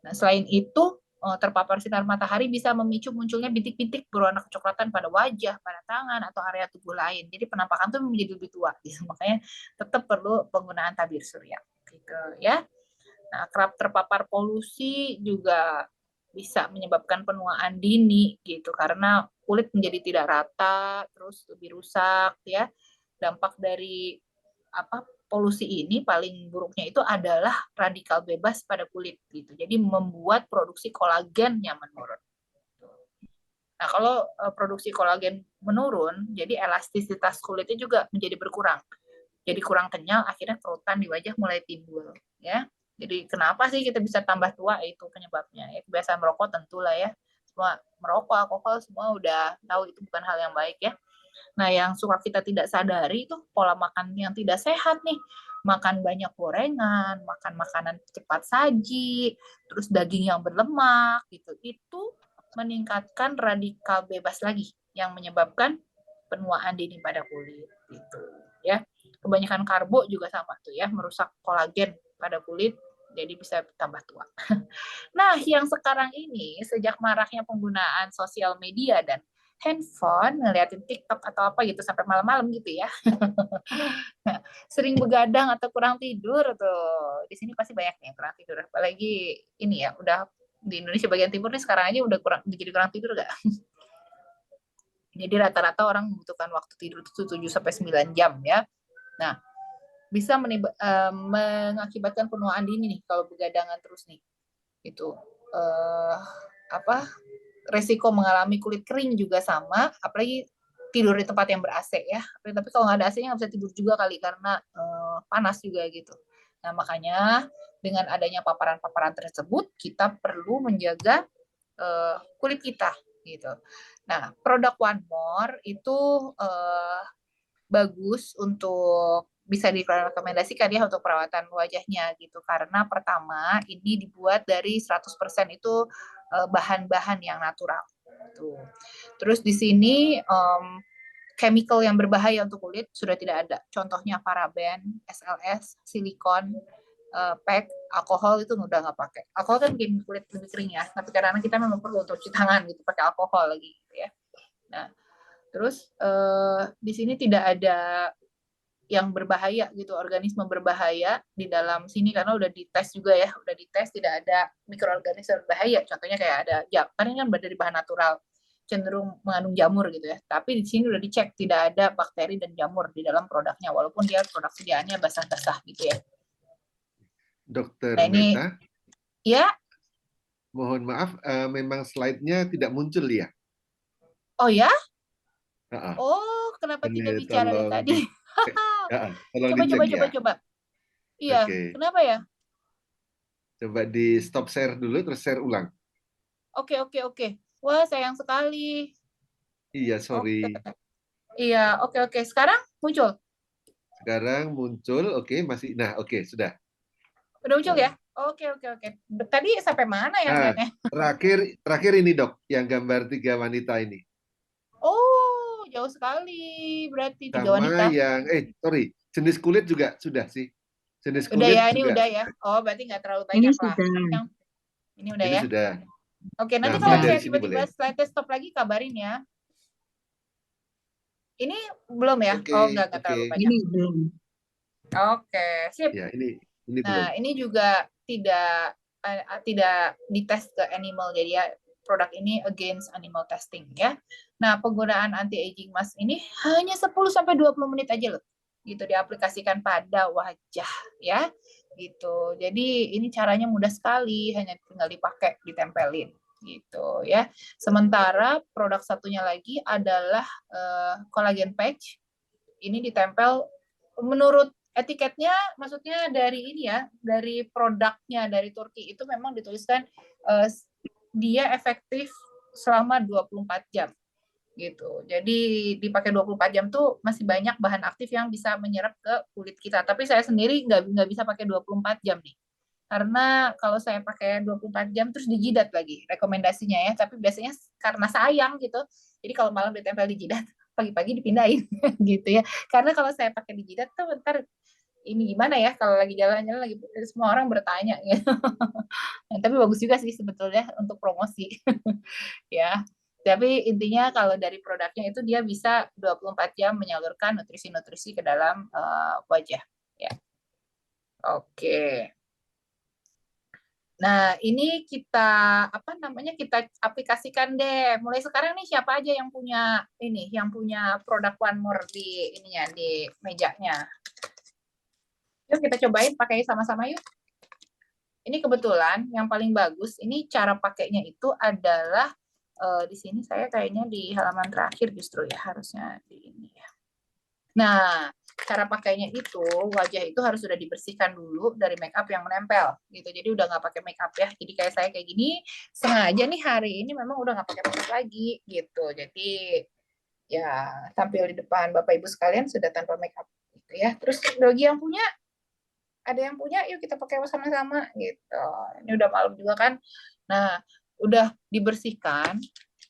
Nah, selain itu, terpapar sinar matahari bisa memicu munculnya bintik-bintik berwarna kecoklatan pada wajah, pada tangan, atau area tubuh lain. Jadi penampakan tuh menjadi lebih tua. Gitu. Makanya tetap perlu penggunaan tabir surya. Gitu ya. Nah, kerap terpapar polusi juga bisa menyebabkan penuaan dini gitu karena kulit menjadi tidak rata, terus lebih rusak ya. Dampak dari polusi ini paling buruknya itu adalah radikal bebas pada kulit gitu. Jadi membuat produksi kolagennya menurun. Nah, kalau produksi kolagen menurun, jadi elastisitas kulitnya juga menjadi berkurang. Jadi kurang kenyal, akhirnya kerutan di wajah mulai timbul ya. Jadi kenapa sih kita bisa tambah tua? Itu penyebabnya. Ya, kebiasaan merokok tentulah ya. Semua merokok, alkohol semua udah tahu itu bukan hal yang baik ya. Nah, yang suka kita tidak sadari itu pola makan yang tidak sehat nih. Makan banyak gorengan, makan makanan cepat saji, terus daging yang berlemak gitu. Itu meningkatkan radikal bebas lagi yang menyebabkan penuaan dini pada kulit gitu ya. Kebanyakan karbo juga sama tuh ya, merusak kolagen pada kulit jadi bisa tambah tua. Nah, yang sekarang ini sejak maraknya penggunaan sosial media dan handphone, ngeliatin TikTok atau apa gitu sampai malam-malam gitu ya. Sering begadang atau kurang tidur tuh. Di sini pasti banyak nih kurang tidur. Apalagi ini ya, udah di Indonesia bagian timur nih sekarang aja udah jadi kurang tidur gak? Jadi rata-rata orang membutuhkan waktu tidur itu 7 sampai 9 jam ya. Nah, bisa mengakibatkan penuaan dini nih kalau begadangan terus nih. Itu resiko mengalami kulit kering juga sama, apalagi tidur di tempat yang ber-AC ya. Tapi kalau nggak ada AC-nya nggak bisa tidur juga kali karena panas juga gitu. Nah, makanya dengan adanya paparan-paparan tersebut, kita perlu menjaga kulit kita gitu. Nah, produk One More itu bagus untuk bisa direkomendasikan ya untuk perawatan wajahnya gitu, karena pertama ini dibuat dari 100% itu bahan-bahan yang natural. Tuh. Terus di sini chemical yang berbahaya untuk kulit sudah tidak ada. Contohnya paraben, SLS, silikon, PEG, alkohol itu udah nggak pakai. Alkohol kan bikin kulit lebih kering ya, tapi kadang-kadang kita memang perlu untuk cuci tangan gitu pakai alkohol lagi gitu ya. Nah, terus di sini tidak ada yang berbahaya gitu, organisme berbahaya di dalam sini karena udah dites juga ya, udah dites tidak ada mikroorganisme berbahaya. Contohnya kayak ada kan ini kan dari bahan natural, cenderung mengandung jamur gitu ya. Tapi di sini udah dicek tidak ada bakteri dan jamur di dalam produknya walaupun dia produk sediaannya basah-basah gitu ya. Dokter Nah, ini Meta, ya, mohon maaf, memang slide-nya tidak muncul ya. oh ya, Heeh. oh kenapa Ini tidak bicara dari tolong tadi? tolong Coba dicek ya. Iya, Oke. kenapa ya? Coba di stop share dulu, terus share ulang. Oke. Wah, sayang sekali. Iya, Oke. sorry. Iya, oke. Sekarang muncul? Sekarang muncul, oke, masih. Nah, oke, sudah. Udah muncul ya? Oke. Tadi sampai mana ya Nah, lihatnya? terakhir ini dok, yang gambar 3 wanita ini. Oh, jauh sekali berarti 3 Sama wanita. yang, sorry, jenis kulit juga sudah sih. Jenis Udah kulit ya, ini juga. udah ya. Oh, berarti nggak terlalu Ini banyak lah. sudah. Ini udah Ini ya. sudah. Oke, nanti Nah, kalau mulai dari saya sini tiba-tiba boleh. slide stop lagi kabarin ya. Ini belum ya? Oke, Oh, nggak terlalu oke. banyak. Ini belum. Oke, sip. Ya, ini belum. Nah, ini juga tidak dites ke animal, jadi ya produk ini against animal testing ya. Nah, penggunaan anti aging mask ini hanya 10-20 menit aja loh. Gitu diaplikasikan pada wajah ya. Gitu. Jadi ini caranya mudah sekali, hanya tinggal dipakai, ditempelin gitu ya. Sementara produk satunya lagi adalah collagen patch. Ini ditempel menurut etiketnya, maksudnya dari ini ya, dari produknya dari Turki itu memang dituliskan dia efektif selama 24 jam gitu. Jadi dipakai 24 jam tuh masih banyak bahan aktif yang bisa menyerap ke kulit kita. Tapi saya sendiri nggak bisa pakai 24 jam nih. Karena kalau saya pakai 24 jam terus dijidat lagi rekomendasinya ya. Tapi biasanya karena sayang gitu. Jadi kalau malam ditempel di jidat, pagi-pagi dipindahin gitu ya. Karena kalau saya pakai di jidat tuh bentar ini gimana ya kalau lagi jalan-jalan lagi semua orang bertanya gitu. Nah, tapi bagus juga sih sebetulnya untuk promosi ya. Tapi intinya kalau dari produknya itu dia bisa 24 jam menyalurkan nutrisi-nutrisi ke dalam wajah ya. Oke. Nah, ini kita kita aplikasikan deh. Mulai sekarang nih siapa aja yang punya produk One More di ininya di mejanya. Yuk kita cobain pakai sama-sama yuk. Ini kebetulan yang paling bagus, ini cara pakainya itu adalah di sini saya kayaknya di halaman terakhir justru ya, harusnya di ini ya. Nah, cara pakainya itu wajah itu harus sudah dibersihkan dulu dari make up yang menempel gitu. Jadi udah nggak pakai make up ya. Jadi kayak saya kayak gini sengaja nih hari ini memang udah nggak pakai make up lagi gitu. Jadi ya tampil di depan Bapak Ibu sekalian sudah tanpa make up gitu ya. Terus bagi yang punya ada yang punya, yuk kita pakai sama-sama gitu. Ini udah malam juga kan. Nah, udah dibersihkan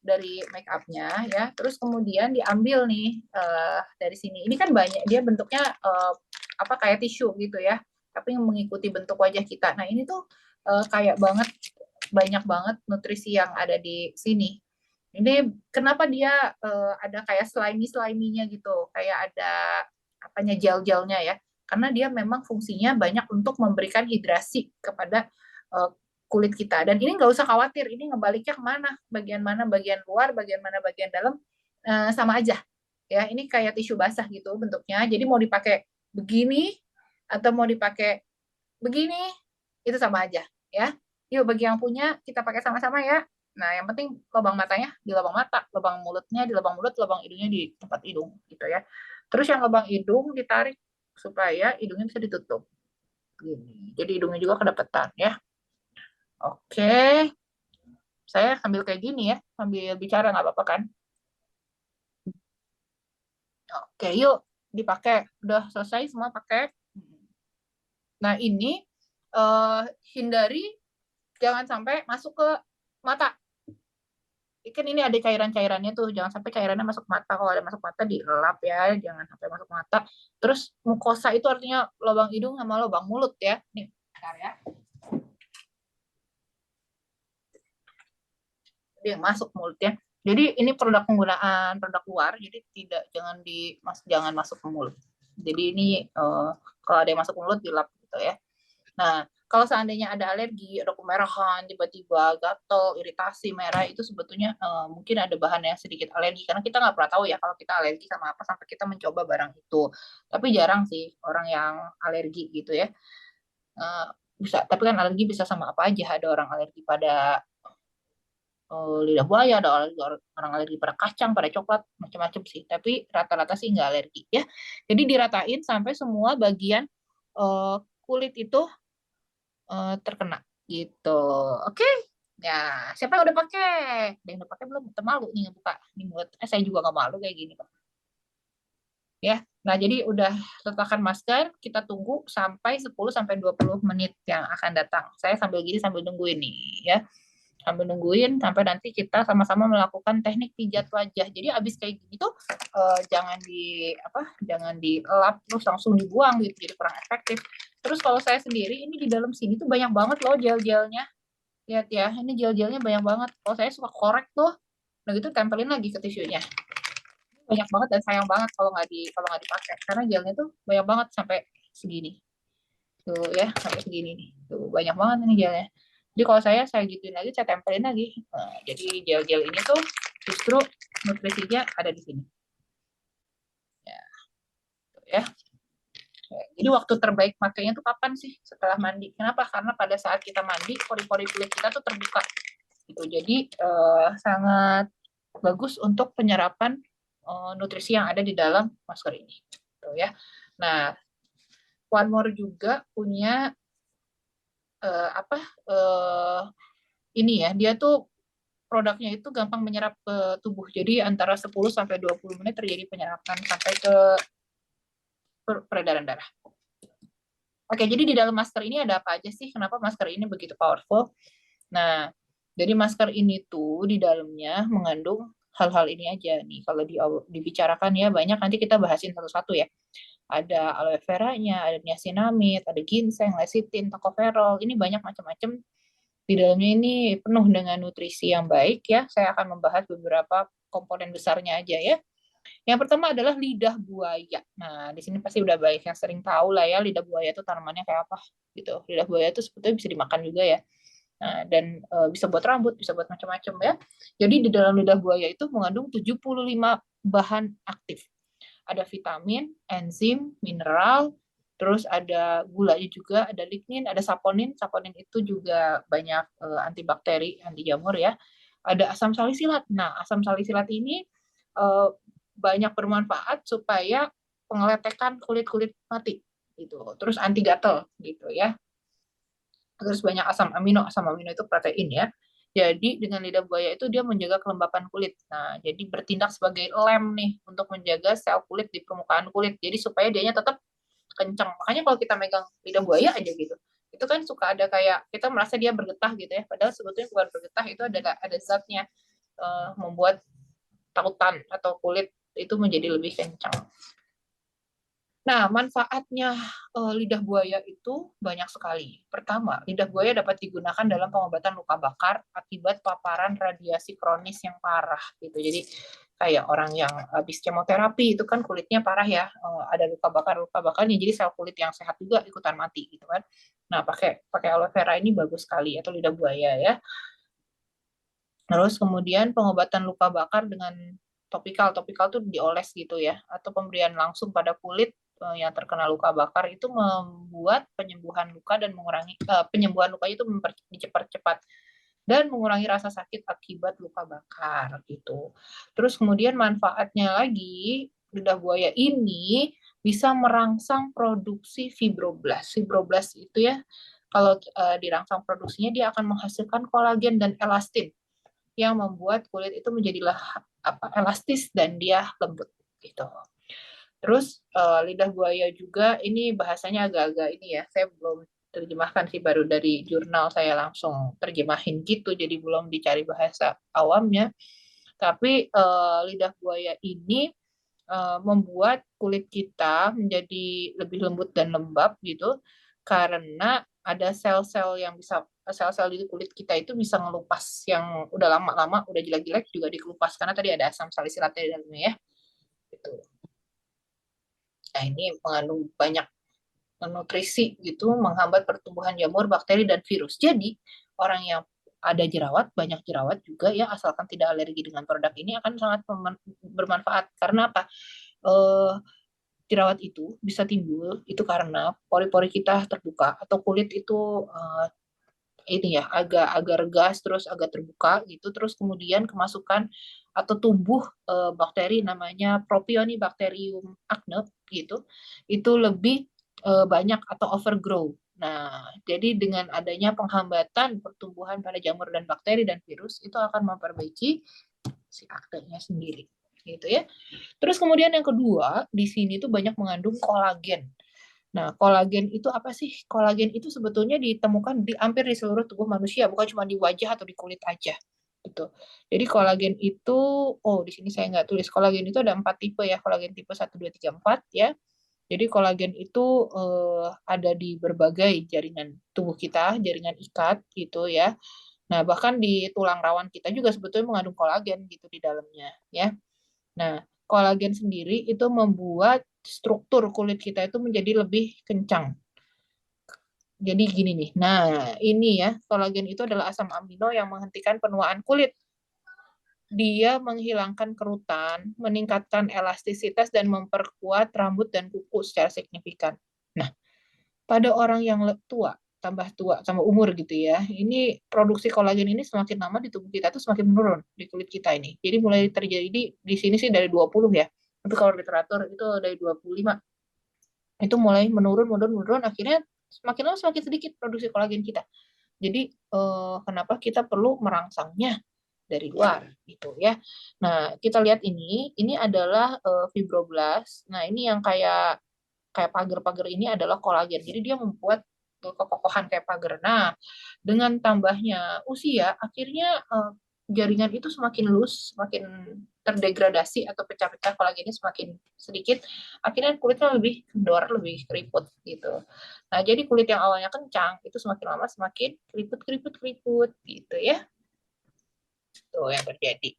dari make up-nya ya. Terus kemudian diambil nih dari sini. Ini kan banyak, dia bentuknya kayak tisu gitu ya. Tapi mengikuti bentuk wajah kita. Nah, ini tuh kayak banyak banget nutrisi yang ada di sini. Ini kenapa dia ada kayak slimy-nya gitu. Kayak ada gel-gelnya ya. Karena dia memang fungsinya banyak untuk memberikan hidrasi kepada kulit kita. Dan ini nggak usah khawatir, ini ngebaliknya kemana, bagian mana bagian luar, bagian mana bagian dalam, sama aja. Ya, ini kayak tisu basah gitu bentuknya. Jadi mau dipakai begini atau mau dipakai begini, itu sama aja. Ya, yuk bagi yang punya kita pakai sama-sama ya. Nah, yang penting lubang matanya di lubang mata, lubang mulutnya di lubang mulut, lubang hidungnya di tempat hidung gitu ya. Terus yang lubang hidung ditarik supaya hidungnya bisa ditutup. Gini. Jadi hidungnya juga kedapatan ya. Oke, saya sambil kayak gini ya, sambil bicara nggak apa-apa kan? Oke, yuk dipakai. Udah selesai semua pakai. Nah, ini hindari jangan sampai masuk ke mata. Kan ini ada cairan-cairannya tuh, jangan sampai cairannya masuk mata. Kalau ada masuk mata dielap ya, jangan sampai masuk mata. Terus mukosa itu artinya lubang hidung sama lubang mulut ya. Nih, bentar ya. Dia masuk mulutnya. Jadi ini produk penggunaan produk luar, jadi jangan masuk ke mulut. Jadi ini kalau ada yang masuk ke mulut dilap gitu ya. Nah, kalau seandainya ada alergi, ada kemerahan, tiba-tiba gatal, iritasi, merah, itu sebetulnya mungkin ada bahan yang sedikit alergi. Karena kita nggak pernah tahu ya kalau kita alergi sama apa sampai kita mencoba barang itu. Tapi jarang sih orang yang alergi gitu ya. Bisa, tapi kan alergi bisa sama apa aja. Ada orang alergi pada lidah buaya, ada orang alergi pada kacang, pada coklat, macam-macam sih. Tapi rata-rata sih nggak alergi ya. Jadi diratain sampai semua bagian kulit itu terkena gitu. Oke. Ya, siapa yang udah pakai? Ada yang udah pakai belum? Malu nih ngebuka. Ini buat saya juga nggak malu kayak gini, Pak. Ya. Nah, jadi udah letakkan masker, kita tunggu sampai 10 sampai 20 menit yang akan datang. Saya sambil gini sambil nungguin nih, ya. Sambil nungguin sampai nanti kita sama-sama melakukan teknik pijat wajah. Jadi abis kayak gini tuh jangan dielap terus langsung dibuang gitu, jadi kurang efektif. Terus kalau saya sendiri ini di dalam sini tuh banyak banget loh gel-gelnya. Lihat ya, ini gel-gelnya banyak banget. Kalau saya suka korek tuh, nah gitu tempelin lagi ke tisunya. Banyak banget dan sayang banget kalau nggak dipakai karena gelnya tuh banyak banget sampai segini. Tuh ya, sampai segini nih. Tuh banyak banget ini gelnya. Jadi kalau saya gituin lagi, saya tempelin lagi. Nah, jadi gel-gel ini tuh justru nutrisinya ada di sini. Ya, tuh ya. Jadi waktu terbaik makainya tuh kapan sih? Setelah mandi. Kenapa? Karena pada saat kita mandi, pori-pori kulit kita tuh terbuka. Gitu. Jadi sangat bagus untuk penyerapan nutrisi yang ada di dalam masker ini. Tuh ya. Nah, One More juga punya ini ya, dia tuh produknya itu gampang menyerap ke tubuh. Jadi antara 10 sampai 20 menit terjadi penyerapan sampai ke peredaran darah. Oke, jadi di dalam masker ini ada apa aja sih? Kenapa masker ini begitu powerful? Nah, jadi masker ini tuh di dalamnya mengandung hal-hal ini aja nih. Kalau dibicarakan ya banyak, nanti kita bahasin satu-satu ya. Ada aloe vera-nya, ada niacinamide, ada ginseng, lecithin, tocopherol. Ini banyak macam-macam. Di dalamnya ini penuh dengan nutrisi yang baik ya. Saya akan membahas beberapa komponen besarnya aja ya. Yang pertama adalah lidah buaya. Nah, di sini pasti udah banyak yang sering tahu lah ya, lidah buaya itu tanamannya kayak apa gitu. Lidah buaya itu sebetulnya bisa dimakan juga ya. Nah, dan bisa buat rambut, bisa buat macam-macam ya. Jadi di dalam lidah buaya itu mengandung 75 bahan aktif. Ada vitamin, enzim, mineral, terus ada gulanya juga, ada lignin, ada saponin. Saponin itu juga banyak antibakteri, anti jamur ya. Ada asam salisilat. Nah, asam salisilat ini banyak bermanfaat supaya pengeletekan kulit-kulit mati gitu. Terus anti gatal gitu ya. Terus banyak asam amino itu protein ya. Jadi dengan lidah buaya itu dia menjaga kelembapan kulit. Nah, jadi bertindak sebagai lem nih untuk menjaga sel kulit di permukaan kulit. Jadi supaya dianya tetap kencang. Makanya kalau kita megang lidah buaya aja gitu, itu kan suka ada kayak kita merasa dia bergetah gitu ya. Padahal sebetulnya bukan bergetah, itu ada zatnya membuat tautan atau kulit itu menjadi lebih kencang. Nah, manfaatnya lidah buaya itu banyak sekali. Pertama, lidah buaya dapat digunakan dalam pengobatan luka bakar akibat paparan radiasi kronis yang parah gitu. Jadi kayak orang yang habis kemoterapi itu kan kulitnya parah ya, ada luka bakarnya, jadi sel kulit yang sehat juga ikutan mati gitu kan. Nah, pakai aloe vera ini bagus sekali atau lidah buaya ya. Terus kemudian pengobatan luka bakar dengan topikal tuh dioles gitu ya, atau pemberian langsung pada kulit yang terkena luka bakar itu membuat penyembuhan luka dan mengurangi penyembuhan lukanya itu dipercepat. dan mengurangi rasa sakit akibat luka bakar gitu. Terus kemudian manfaatnya lagi, lidah buaya ini bisa merangsang produksi fibroblast. Fibroblast itu ya, kalau dirangsang produksinya dia akan menghasilkan kolagen dan elastin yang membuat kulit itu menjadi elastis dan dia lembut gitu. Terus lidah buaya juga ini bahasanya agak-agak ini ya, saya belum terjemahkan sih, baru dari jurnal saya langsung terjemahin gitu, jadi belum dicari bahasa awamnya. Tapi lidah buaya ini membuat kulit kita menjadi lebih lembut dan lembab gitu, karena ada sel-sel yang bisa sel-sel di kulit kita itu bisa ngelupas yang udah lama-lama udah jelek-jelek juga dikelupas karena tadi ada asam salisilatnya di dalamnya ya. Gitu. Nah, ini mengandung banyak nutrisi gitu, menghambat pertumbuhan jamur, bakteri, dan virus. Jadi, orang yang ada jerawat, banyak jerawat juga ya, asalkan tidak alergi dengan produk ini akan sangat bermanfaat. Karena apa? Jerawat itu bisa timbul itu karena pori-pori kita terbuka atau kulit itu ini ya agak gas terus agak terbuka gitu, terus kemudian kemasukan atau tumbuh bakteri namanya Propionibacterium acne gitu, itu lebih banyak atau overgrow. Nah, jadi dengan adanya penghambatan pertumbuhan pada jamur dan bakteri dan virus itu akan memperbaiki si aknenya sendiri gitu ya. Terus kemudian yang kedua, di sini tuh banyak mengandung kolagen. Nah, kolagen itu apa sih? Kolagen itu sebetulnya ditemukan di hampir di seluruh tubuh manusia, bukan cuma di wajah atau di kulit aja. Gitu. Jadi kolagen itu, di sini saya nggak tulis, kolagen itu ada 4 tipe ya, kolagen tipe 1, 2, 3, 4 ya. Jadi kolagen itu ada di berbagai jaringan tubuh kita, jaringan ikat gitu ya. Nah, bahkan di tulang rawan kita juga sebetulnya mengandung kolagen gitu di dalamnya ya. Nah, kolagen sendiri itu membuat struktur kulit kita itu menjadi lebih kencang. Jadi gini nih, nah ini ya, kolagen itu adalah asam amino yang menghentikan penuaan kulit. Dia menghilangkan kerutan, meningkatkan elastisitas, dan memperkuat rambut dan kuku secara signifikan. Nah, pada orang yang tua, tambah umur gitu ya, ini produksi kolagen ini semakin lama di tubuh kita tuh semakin menurun di kulit kita ini. Jadi mulai terjadi di sini sih dari 20 ya. Tapi kalau literatur itu dari 25. Itu mulai menurun, akhirnya semakin lama semakin sedikit produksi kolagen kita. Jadi kenapa kita perlu merangsangnya dari luar gitu ya. Nah, kita lihat ini adalah fibroblast. Nah, ini yang kayak pagar-pagar ini adalah kolagen. Jadi dia membuat kekokohan kayak pagar. Nah, dengan tambahnya usia, akhirnya jaringan itu semakin loose, semakin terdegradasi atau pecah-pecah kolagennya semakin sedikit, akhirnya kulitnya lebih kendor, lebih keriput gitu. Nah, jadi kulit yang awalnya kencang itu semakin lama semakin keriput gitu ya. Itu yang terjadi.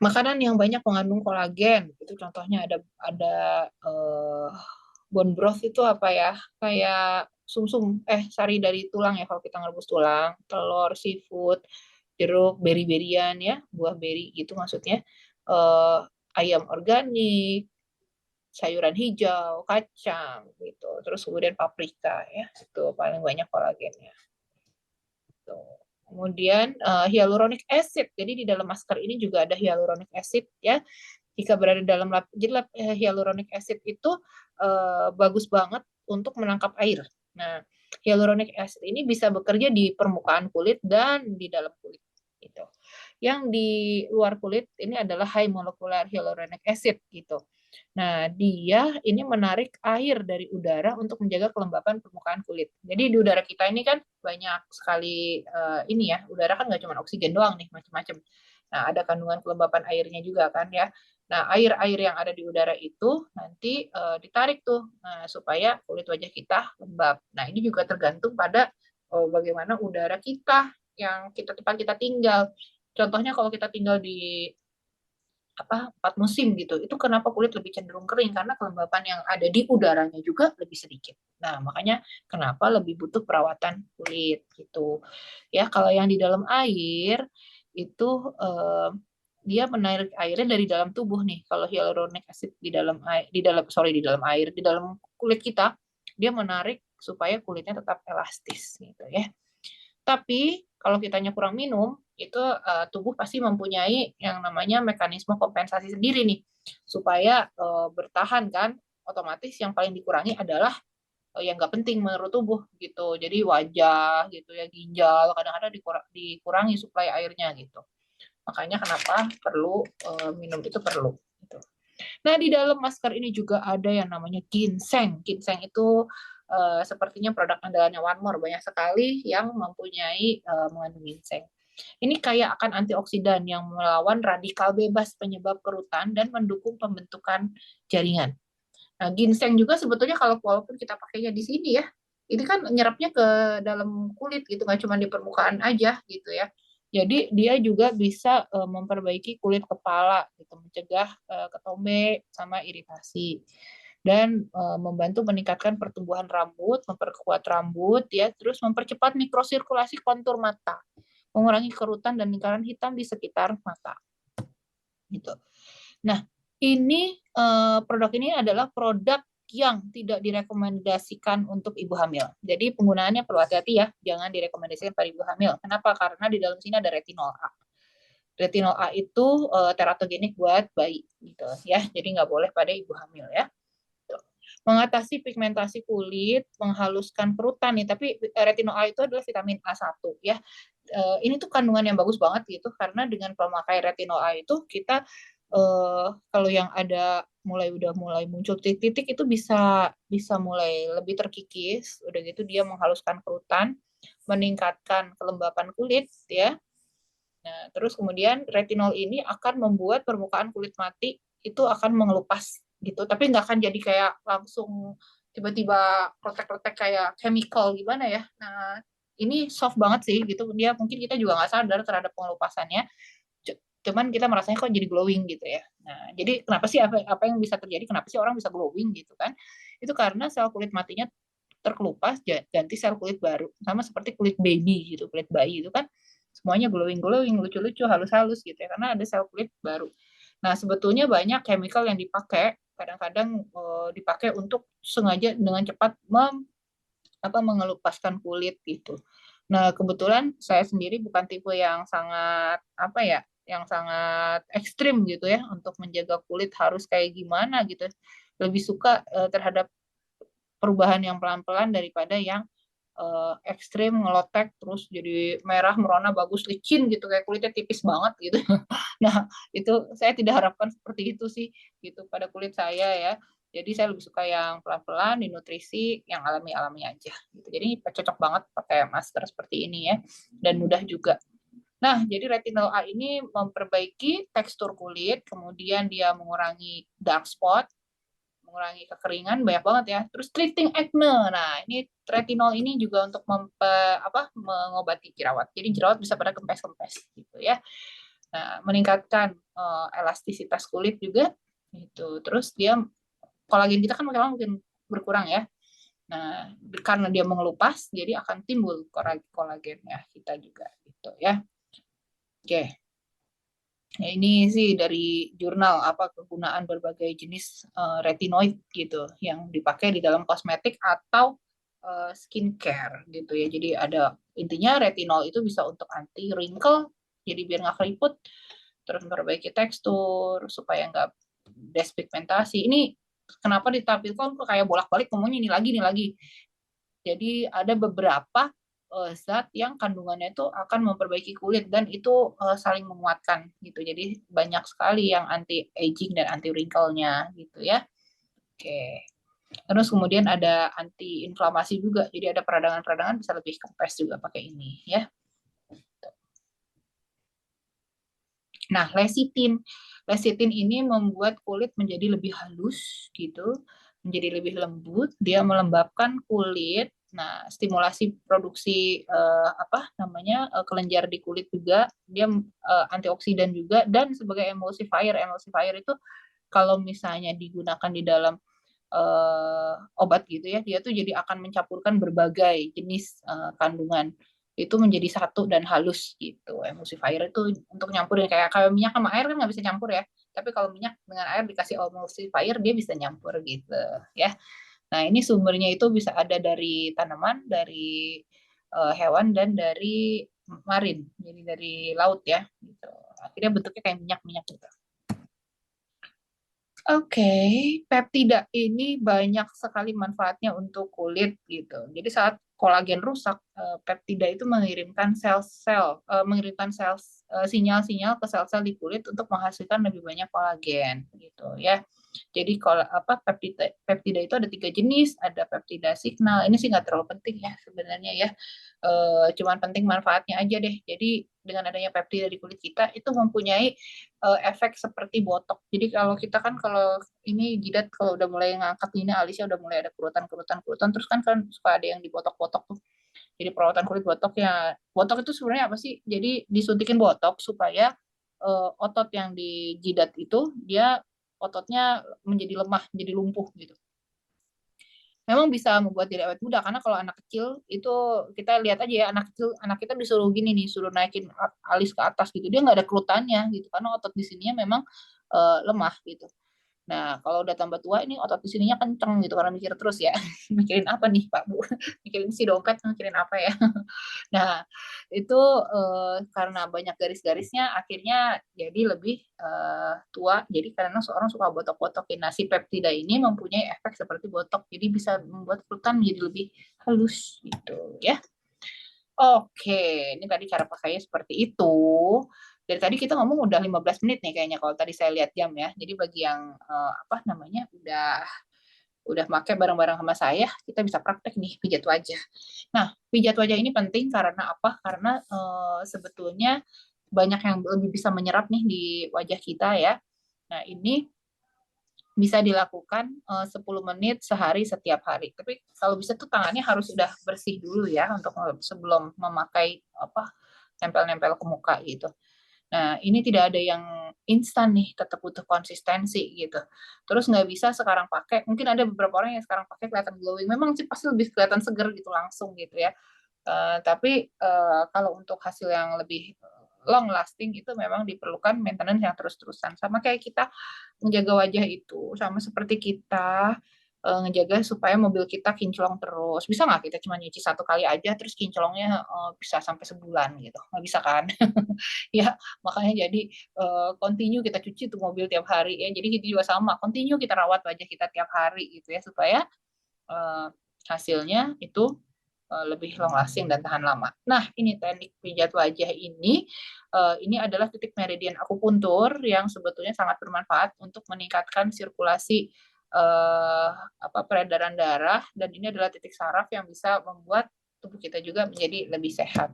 Makanan yang banyak mengandung kolagen itu contohnya ada bone broth itu apa ya, kayak sumsum sari dari tulang ya kalau kita ngerebus tulang, telur, seafood, jeruk, beri-berian ya, buah beri gitu maksudnya, ayam organik, sayuran hijau, kacang gitu, terus kemudian paprika ya, itu paling banyak kolagennya. Tuh. Kemudian hyaluronic acid. Jadi di dalam masker ini juga ada hyaluronic acid ya. Jika berada dalam jadi hyaluronic acid itu bagus banget untuk menangkap air. Nah, hyaluronic acid ini bisa bekerja di permukaan kulit dan di dalam kulit gitu. Yang di luar kulit ini adalah high molecular hyaluronic acid gitu. Nah, dia ini menarik air dari udara untuk menjaga kelembapan permukaan kulit. Jadi di udara kita ini kan banyak sekali ini ya, udara kan nggak cuma oksigen doang nih, macam-macam. Nah, ada kandungan kelembapan airnya juga kan ya. Nah, air-air yang ada di udara itu nanti ditarik tuh supaya kulit wajah kita lembab. Nah, ini juga tergantung pada bagaimana udara kita yang tempat kita tinggal. Contohnya kalau kita tinggal di 4 musim gitu, itu kenapa kulit lebih cenderung kering karena kelembapan yang ada di udaranya juga lebih sedikit. Nah, makanya kenapa lebih butuh perawatan kulit gitu. Ya, kalau yang di dalam air itu dia menarik airnya dari dalam tubuh nih. Kalau hyaluronic acid di dalam kulit kita, dia menarik supaya kulitnya tetap elastis gitu ya. Tapi kalau kitanya kurang minum, itu tubuh pasti mempunyai yang namanya mekanisme kompensasi sendiri nih, supaya bertahan kan. Otomatis yang paling dikurangi adalah yang nggak penting menurut tubuh gitu. Jadi wajah gitu ya, ginjal kadang-kadang dikurangi suplai airnya gitu. Makanya kenapa perlu minum itu perlu. Gitu. Nah, di dalam masker ini juga ada yang namanya ginseng. Ginseng itu sepertinya produk andalannya One More. Banyak sekali yang mempunyai mengandung ginseng. Ini kayak akan antioksidan yang melawan radikal bebas penyebab kerutan dan mendukung pembentukan jaringan. Nah, ginseng juga sebetulnya kalau walaupun kita pakainya di sini ya, ini kan nyerapnya ke dalam kulit gitu, nggak cuma di permukaan aja gitu ya. Jadi dia juga bisa memperbaiki kulit kepala gitu, mencegah ketombe sama iritasi dan membantu meningkatkan pertumbuhan rambut, memperkuat rambut ya, terus mempercepat mikrosirkulasi kontur mata, mengurangi kerutan dan lingkaran hitam di sekitar mata. Gitu. Nah, ini produk ini adalah produk yang tidak direkomendasikan untuk ibu hamil. Jadi penggunaannya perlu hati-hati ya, jangan direkomendasikan pada ibu hamil. Kenapa? Karena di dalam sini ada retinol A. Retinol A itu teratogenik buat bayi, gitu ya. Jadi nggak boleh pada ibu hamil ya. Mengatasi pigmentasi kulit, menghaluskan kerutan nih. Tapi retinol A itu adalah vitamin A1 ya. Ini tuh kandungan yang bagus banget gitu, karena dengan pemakai retinol A itu kita kalau yang ada udah mulai muncul titik-titik itu bisa mulai lebih terkikis, udah gitu dia menghaluskan kerutan, meningkatkan kelembapan kulit ya. Nah, terus kemudian retinol ini akan membuat permukaan kulit mati itu akan mengelupas gitu, tapi nggak akan jadi kayak langsung tiba-tiba kletek-kletek kayak chemical gimana ya. Nah, ini soft banget sih gitu, dia mungkin kita juga nggak sadar terhadap pengelupasannya, cuman kita merasanya kok jadi glowing gitu ya. Nah, jadi kenapa sih apa yang bisa terjadi? Kenapa sih orang bisa glowing gitu kan? Itu karena sel kulit matinya terkelupas, ganti sel kulit baru. Sama seperti kulit baby gitu, kulit bayi itu kan semuanya glowing-glowing, lucu-lucu, halus-halus gitu ya, karena ada sel kulit baru. Nah, sebetulnya banyak chemical yang dipakai, kadang-kadang dipakai untuk sengaja dengan cepat mengelupaskan kulit gitu. Nah, kebetulan saya sendiri bukan tipe yang sangat yang sangat ekstrim gitu ya untuk menjaga kulit harus kayak gimana gitu. Lebih suka terhadap perubahan yang pelan-pelan daripada yang ekstrim ngelotek terus jadi merah merona bagus licin gitu kayak kulitnya tipis banget gitu. Nah, itu saya tidak harapkan seperti itu sih gitu pada kulit saya ya. Jadi saya lebih suka yang pelan-pelan, dinutrisi, yang alami-alami aja. Gitu. Jadi cocok banget pakai masker seperti ini ya, dan mudah juga. Nah, jadi retinol A ini memperbaiki tekstur kulit, kemudian dia mengurangi dark spot, mengurangi kekeringan, banyak banget ya. Terus treating acne. Nah, ini retinol ini juga untuk mengobati jerawat. Jadi jerawat bisa pada kempes-kempes gitu ya. Nah, meningkatkan elastisitas kulit juga gitu. Terus dia kolagen kita kan makin berkurang ya. Nah, karena dia mengelupas, jadi akan timbul kolagennya kita juga gitu ya. Oke. Ya, ini sih dari jurnal kegunaan berbagai jenis retinoid gitu yang dipakai di dalam kosmetik atau skincare gitu ya. Jadi ada intinya retinol itu bisa untuk anti wrinkle, jadi biar nggak keriput, terus memperbaiki tekstur supaya nggak despigmentasi. Ini kenapa ditampilkan kok kayak bolak-balik ngomongnya ini lagi. Jadi ada beberapa zat yang kandungannya itu akan memperbaiki kulit dan itu saling menguatkan gitu. Jadi banyak sekali yang anti aging dan anti wrinkle-nya gitu ya. Oke. Terus kemudian ada anti inflamasi juga. Jadi ada peradangan-peradangan bisa lebih kempes juga pakai ini ya. Nah, lecithin. Lecithin ini membuat kulit menjadi lebih halus gitu, menjadi lebih lembut, dia melembabkan kulit. Nah, stimulasi produksi kelenjar di kulit juga, dia antioksidan juga dan sebagai emulsifier. Emulsifier itu kalau misalnya digunakan di dalam obat gitu ya, dia tuh jadi akan mencampurkan berbagai jenis kandungan itu menjadi satu dan halus gitu. Emulsifier itu untuk nyampurin kayak minyak sama air kan nggak bisa campur ya, tapi kalau minyak dengan air dikasih emulsifier dia bisa nyampur gitu ya. Nah, ini sumbernya itu bisa ada dari tanaman, dari hewan, dan dari marin, jadi dari laut ya. Gitu. Akhirnya bentuknya kayak minyak-minyak gitu. Oke, peptida ini banyak sekali manfaatnya untuk kulit gitu. Jadi saat kolagen rusak, peptida itu mengirimkan sinyal-sinyal ke sel-sel di kulit untuk menghasilkan lebih banyak kolagen gitu ya. Jadi kalau peptida itu ada 3 jenis, ada peptida signal. Ini sih nggak terlalu penting ya sebenarnya ya. Cuman penting manfaatnya aja deh. Jadi dengan adanya peptida di kulit kita itu mempunyai efek seperti botok. Jadi kalau kita kan kalau ini jidat kalau udah mulai ngangkat ini alisnya udah mulai ada kerutan terus kan suka ada yang dibotok-botok tuh. Jadi perawatan kulit botok ya. Botok itu sebenarnya apa sih? Jadi disuntikin botok supaya otot yang di jidat itu dia ototnya menjadi lemah, menjadi lumpuh gitu. Memang bisa membuat diri awet muda karena kalau anak kecil itu kita lihat aja ya anak kecil anak kita disuruh gini nih suruh naikin alis ke atas gitu dia nggak ada kerutannya gitu karena otot di sininya memang lemah gitu. Nah, kalau udah tambah tua ini otot di sininya kenceng gitu karena mikir terus ya. Mikirin apa nih, Pak, Bu? Mikirin si dompet, mikirin apa ya? Nah, itu karena banyak garis-garisnya akhirnya jadi lebih tua. Jadi karena seorang suka botok-botokin. Nah, si peptida ini mempunyai efek seperti botok. Jadi bisa membuat kulit menjadi lebih halus gitu ya. Oke, ini tadi cara pakainya seperti itu. Dari tadi kita ngomong udah 15 menit nih kayaknya kalau tadi saya lihat jam ya. Jadi bagi yang apa namanya udah make bareng-bareng sama saya, kita bisa praktek nih pijat wajah. Nah, pijat wajah ini penting karena apa? Karena sebetulnya banyak yang lebih bisa menyerap nih di wajah kita ya. Nah, ini bisa dilakukan 10 menit sehari setiap hari. Tapi kalau bisa tuh tangannya harus sudah bersih dulu ya untuk sebelum memakai apa nempel-nempel ke muka gitu. Nah, ini tidak ada yang instan nih, tetap butuh konsistensi gitu. Terus nggak bisa sekarang pakai, mungkin ada beberapa orang yang sekarang pakai kelihatan glowing, memang sih pasti lebih kelihatan seger gitu langsung gitu ya. Tapi kalau untuk hasil yang lebih long lasting itu memang diperlukan maintenance yang terus-terusan. Sama kayak kita menjaga wajah itu, sama seperti kita ngejaga supaya mobil kita kinclong terus. Bisa nggak kita cuma nyuci 1 kali aja terus kinclongnya bisa sampai sebulan gitu? Nggak bisa kan? Ya, makanya jadi continue kita cuci tuh mobil tiap hari ya. Jadi gitu juga sama, continue kita rawat wajah kita tiap hari gitu ya supaya hasilnya itu lebih long lasting dan tahan lama. Nah, ini teknik pijat wajah ini adalah titik meridian akupuntur yang sebetulnya sangat bermanfaat untuk meningkatkan sirkulasi peredaran darah dan ini adalah titik saraf yang bisa membuat tubuh kita juga menjadi lebih sehat.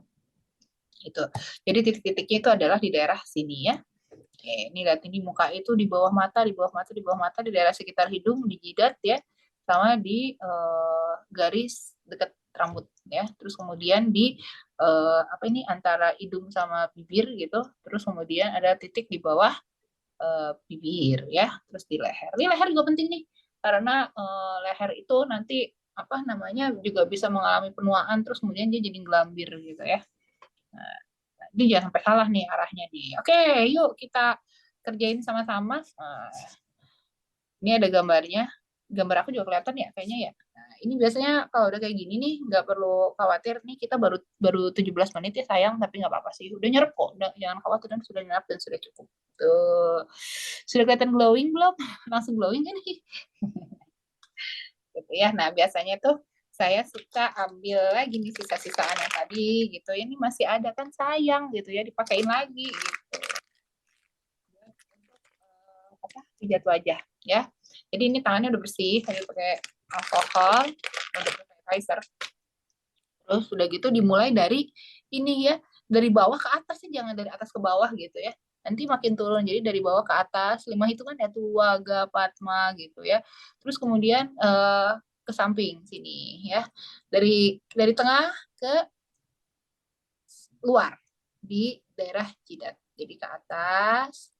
Itu. Jadi titik-titiknya itu adalah di daerah sini ya. Oke, ini lihat ini muka itu di bawah mata, di bawah mata, di bawah mata, di daerah sekitar hidung, di jidat ya, sama di garis dekat rambut ya. Terus kemudian di antara hidung sama bibir gitu. Terus kemudian ada titik di bawah bibir ya. Terus di leher. Ini leher juga penting nih karena leher itu nanti apa namanya juga bisa mengalami penuaan terus kemudian dia jadi gelambir gitu ya. Nah, jadi jangan sampai salah nih arahnya nih. Oke, yuk kita kerjain sama-sama. Nah, ini ada gambarnya. Gambar aku juga kelihatan ya kayaknya ya. Nah, ini biasanya kalau udah kayak gini nih nggak perlu khawatir nih kita baru 17 menit ya sayang tapi nggak apa-apa sih. Udah nyerap kok. Jangan khawatir dan sudah nyerap dan sudah cukup. Tuh. Sudah kelihatan glowing belum? Langsung glowing kan nih. Gitu ya. Nah, biasanya tuh saya suka ambil lagi nih sisa-sisaan yang tadi gitu. Ini masih ada kan sayang gitu ya dipakein lagi gitu. Pijat wajah ya. Jadi ini tangannya udah bersih, saya pakai alkohol, udah pakai sanitizer. Terus sudah gitu dimulai dari ini ya, dari bawah ke atas ya, jangan dari atas ke bawah gitu ya. Nanti makin turun, jadi dari bawah ke atas, 5 hitungan ya, Tuwaga, Padma gitu ya. Terus kemudian ke samping sini ya. Dari tengah ke luar di daerah jidat. Jadi ke atas,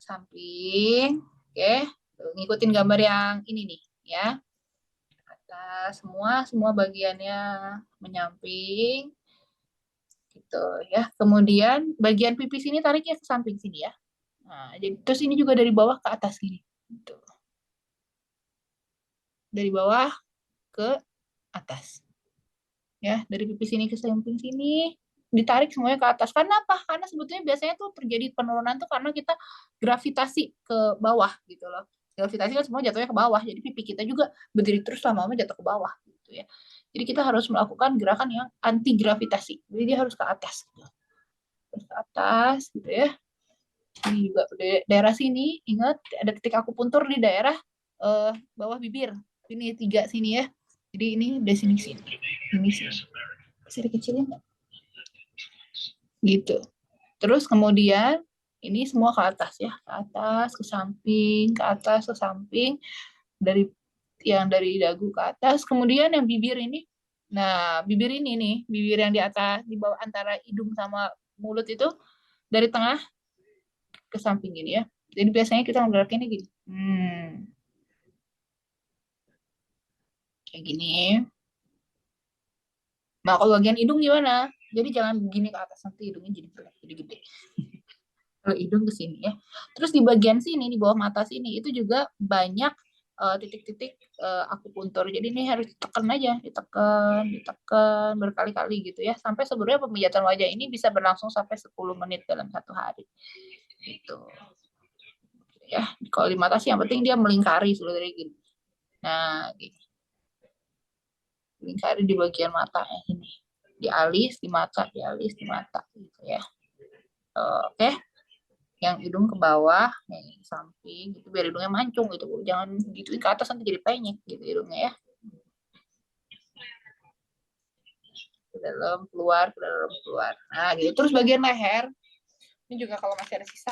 samping, oke. Ngikutin gambar yang ini nih ya. Atas semua bagiannya menyamping gitu ya. Kemudian bagian pipi sini tariknya ke samping sini ya. Nah, jadi terus ini juga dari bawah ke atas gini. Gitu. Dari bawah ke atas. Ya, dari pipi sini ke samping sini, ditarik semuanya ke atas. Karena apa? Karena sebetulnya biasanya tuh terjadi penurunan tuh karena kita gravitasi ke bawah gitu loh. Gravitasi kan semua jatuhnya ke bawah, jadi pipi kita juga berdiri terus lama-lama jatuh ke bawah gitu ya. Jadi kita harus melakukan gerakan yang anti gravitasi. Jadi dia harus ke atas. Terus ke atas gitu ya. Ini juga daerah sini, ingat ada titik akupuntur di daerah bawah bibir. Ini 3 sini ya. Jadi ini dari sini sini. Ini sini. Bisa dikecilin nggak? Gitu. Terus kemudian ini semua ke atas ya, ke atas, ke samping, ke atas, ke samping, dari yang dari dagu ke atas. Kemudian yang bibir ini, nah bibir ini nih, bibir yang di atas, di bawah antara hidung sama mulut itu dari tengah ke samping ini ya. Jadi biasanya kita ngerakinnya gini, kayak gini. Nah kalau bagian hidung gimana? Jadi jangan begini ke atas, nanti hidungnya jadi berat, jadi gede. Kalau hidung ke sini ya. Terus di bagian sini, di bawah mata sini, itu juga banyak titik-titik akupuntur. Jadi ini harus ditekan aja, ditekan berkali-kali gitu ya. Sampai sebenarnya pemijatan wajah ini bisa berlangsung sampai 10 menit dalam 1 hari. Gitu. Ya, kalau di mata sih yang penting dia melingkari sebenarnya gini. Nah, gini. Melingkari di bagian mata ya ini. Di alis, di mata, di alis, di mata gitu ya. Oke. Yang hidung ke bawah, yang samping gitu biar hidungnya mancung gitu. Jangan gituin ke atas nanti jadi penyek gitu hidungnya ya. Ke dalam keluar, ke dalam keluar. Nah, gitu. Terus bagian leher. Ini juga kalau masih ada sisa,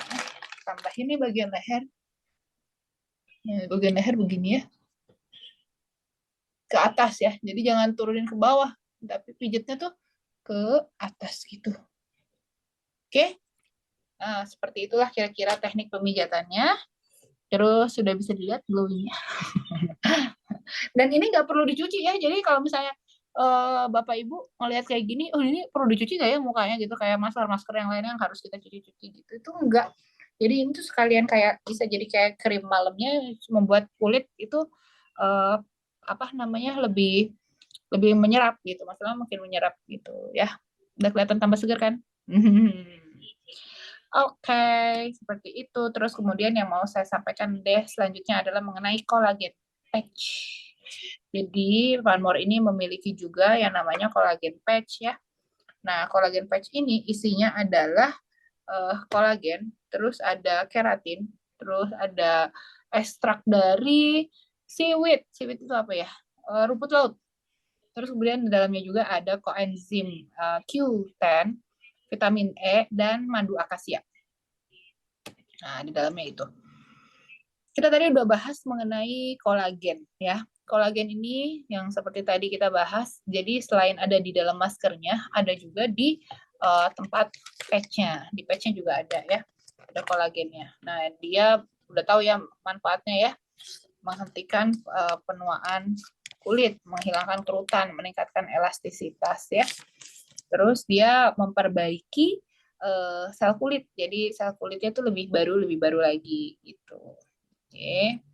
tambah ini bagian leher. Nah, bagian leher begini ya. Ke atas ya. Jadi jangan turunin ke bawah, tapi pijatnya tuh ke atas gitu. Oke? Nah, seperti itulah kira-kira teknik pemijatannya. Terus sudah bisa dilihat glowing-nya. Dan ini nggak perlu dicuci ya. Jadi kalau misalnya Bapak Ibu ngelihat kayak gini, oh ini perlu dicuci nggak ya mukanya gitu, kayak masker yang lainnya yang harus kita cuci-cuci gitu. Itu enggak. Jadi ini tuh sekalian kayak bisa jadi kayak krim malamnya, membuat kulit itu apa namanya lebih menyerap gitu. Masalah makin menyerap gitu ya. Udah kelihatan tambah segar kan? Oke, seperti itu. Terus kemudian yang mau saya sampaikan deh selanjutnya adalah mengenai kolagen patch. Jadi Vanmore ini memiliki juga yang namanya kolagen patch ya. Nah, kolagen patch ini isinya adalah kolagen, terus ada keratin, terus ada ekstrak dari seaweed. Seaweed itu apa ya? Rumput laut. Terus kemudian di dalamnya juga ada koenzim Q10, vitamin E, dan madu akasia. Nah, di dalamnya itu. Kita tadi udah bahas mengenai kolagen ya. Kolagen ini yang seperti tadi kita bahas, jadi selain ada di dalam maskernya, ada juga di tempat patch-nya. Di patch-nya juga ada ya, ada kolagennya. Nah, dia udah tahu ya manfaatnya ya, menghentikan penuaan kulit, menghilangkan kerutan, meningkatkan elastisitas ya. Terus dia memperbaiki sel kulit, jadi sel kulitnya itu lebih baru lagi gitu. Oke.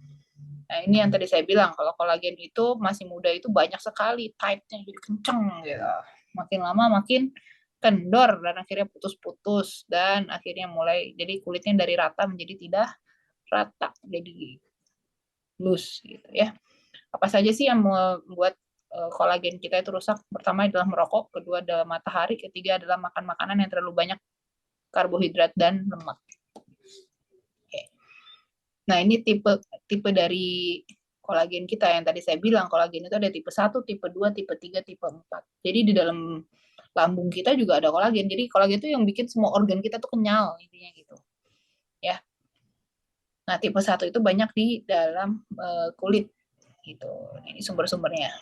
Nah, ini yang tadi saya bilang, kalau kolagen itu masih muda itu banyak sekali type-nya, jadi kenceng gitu. Makin lama makin kendor dan akhirnya putus-putus dan akhirnya mulai jadi kulitnya dari rata menjadi tidak rata, jadi loose gitu ya. Apa saja sih yang membuat kolagen kita itu rusak? Pertama adalah merokok, kedua adalah matahari, ketiga adalah makan makanan yang terlalu banyak karbohidrat dan lemak. Nah, ini tipe dari kolagen kita yang tadi saya bilang, kolagen itu ada tipe 1, tipe 2, tipe 3, tipe 4. Jadi di dalam lambung kita juga ada kolagen. Jadi kolagen itu yang bikin semua organ kita tuh kenyal intinya gitu. Ya. Nah, tipe 1 itu banyak di dalam kulit gitu. Ini sumber-sumbernya,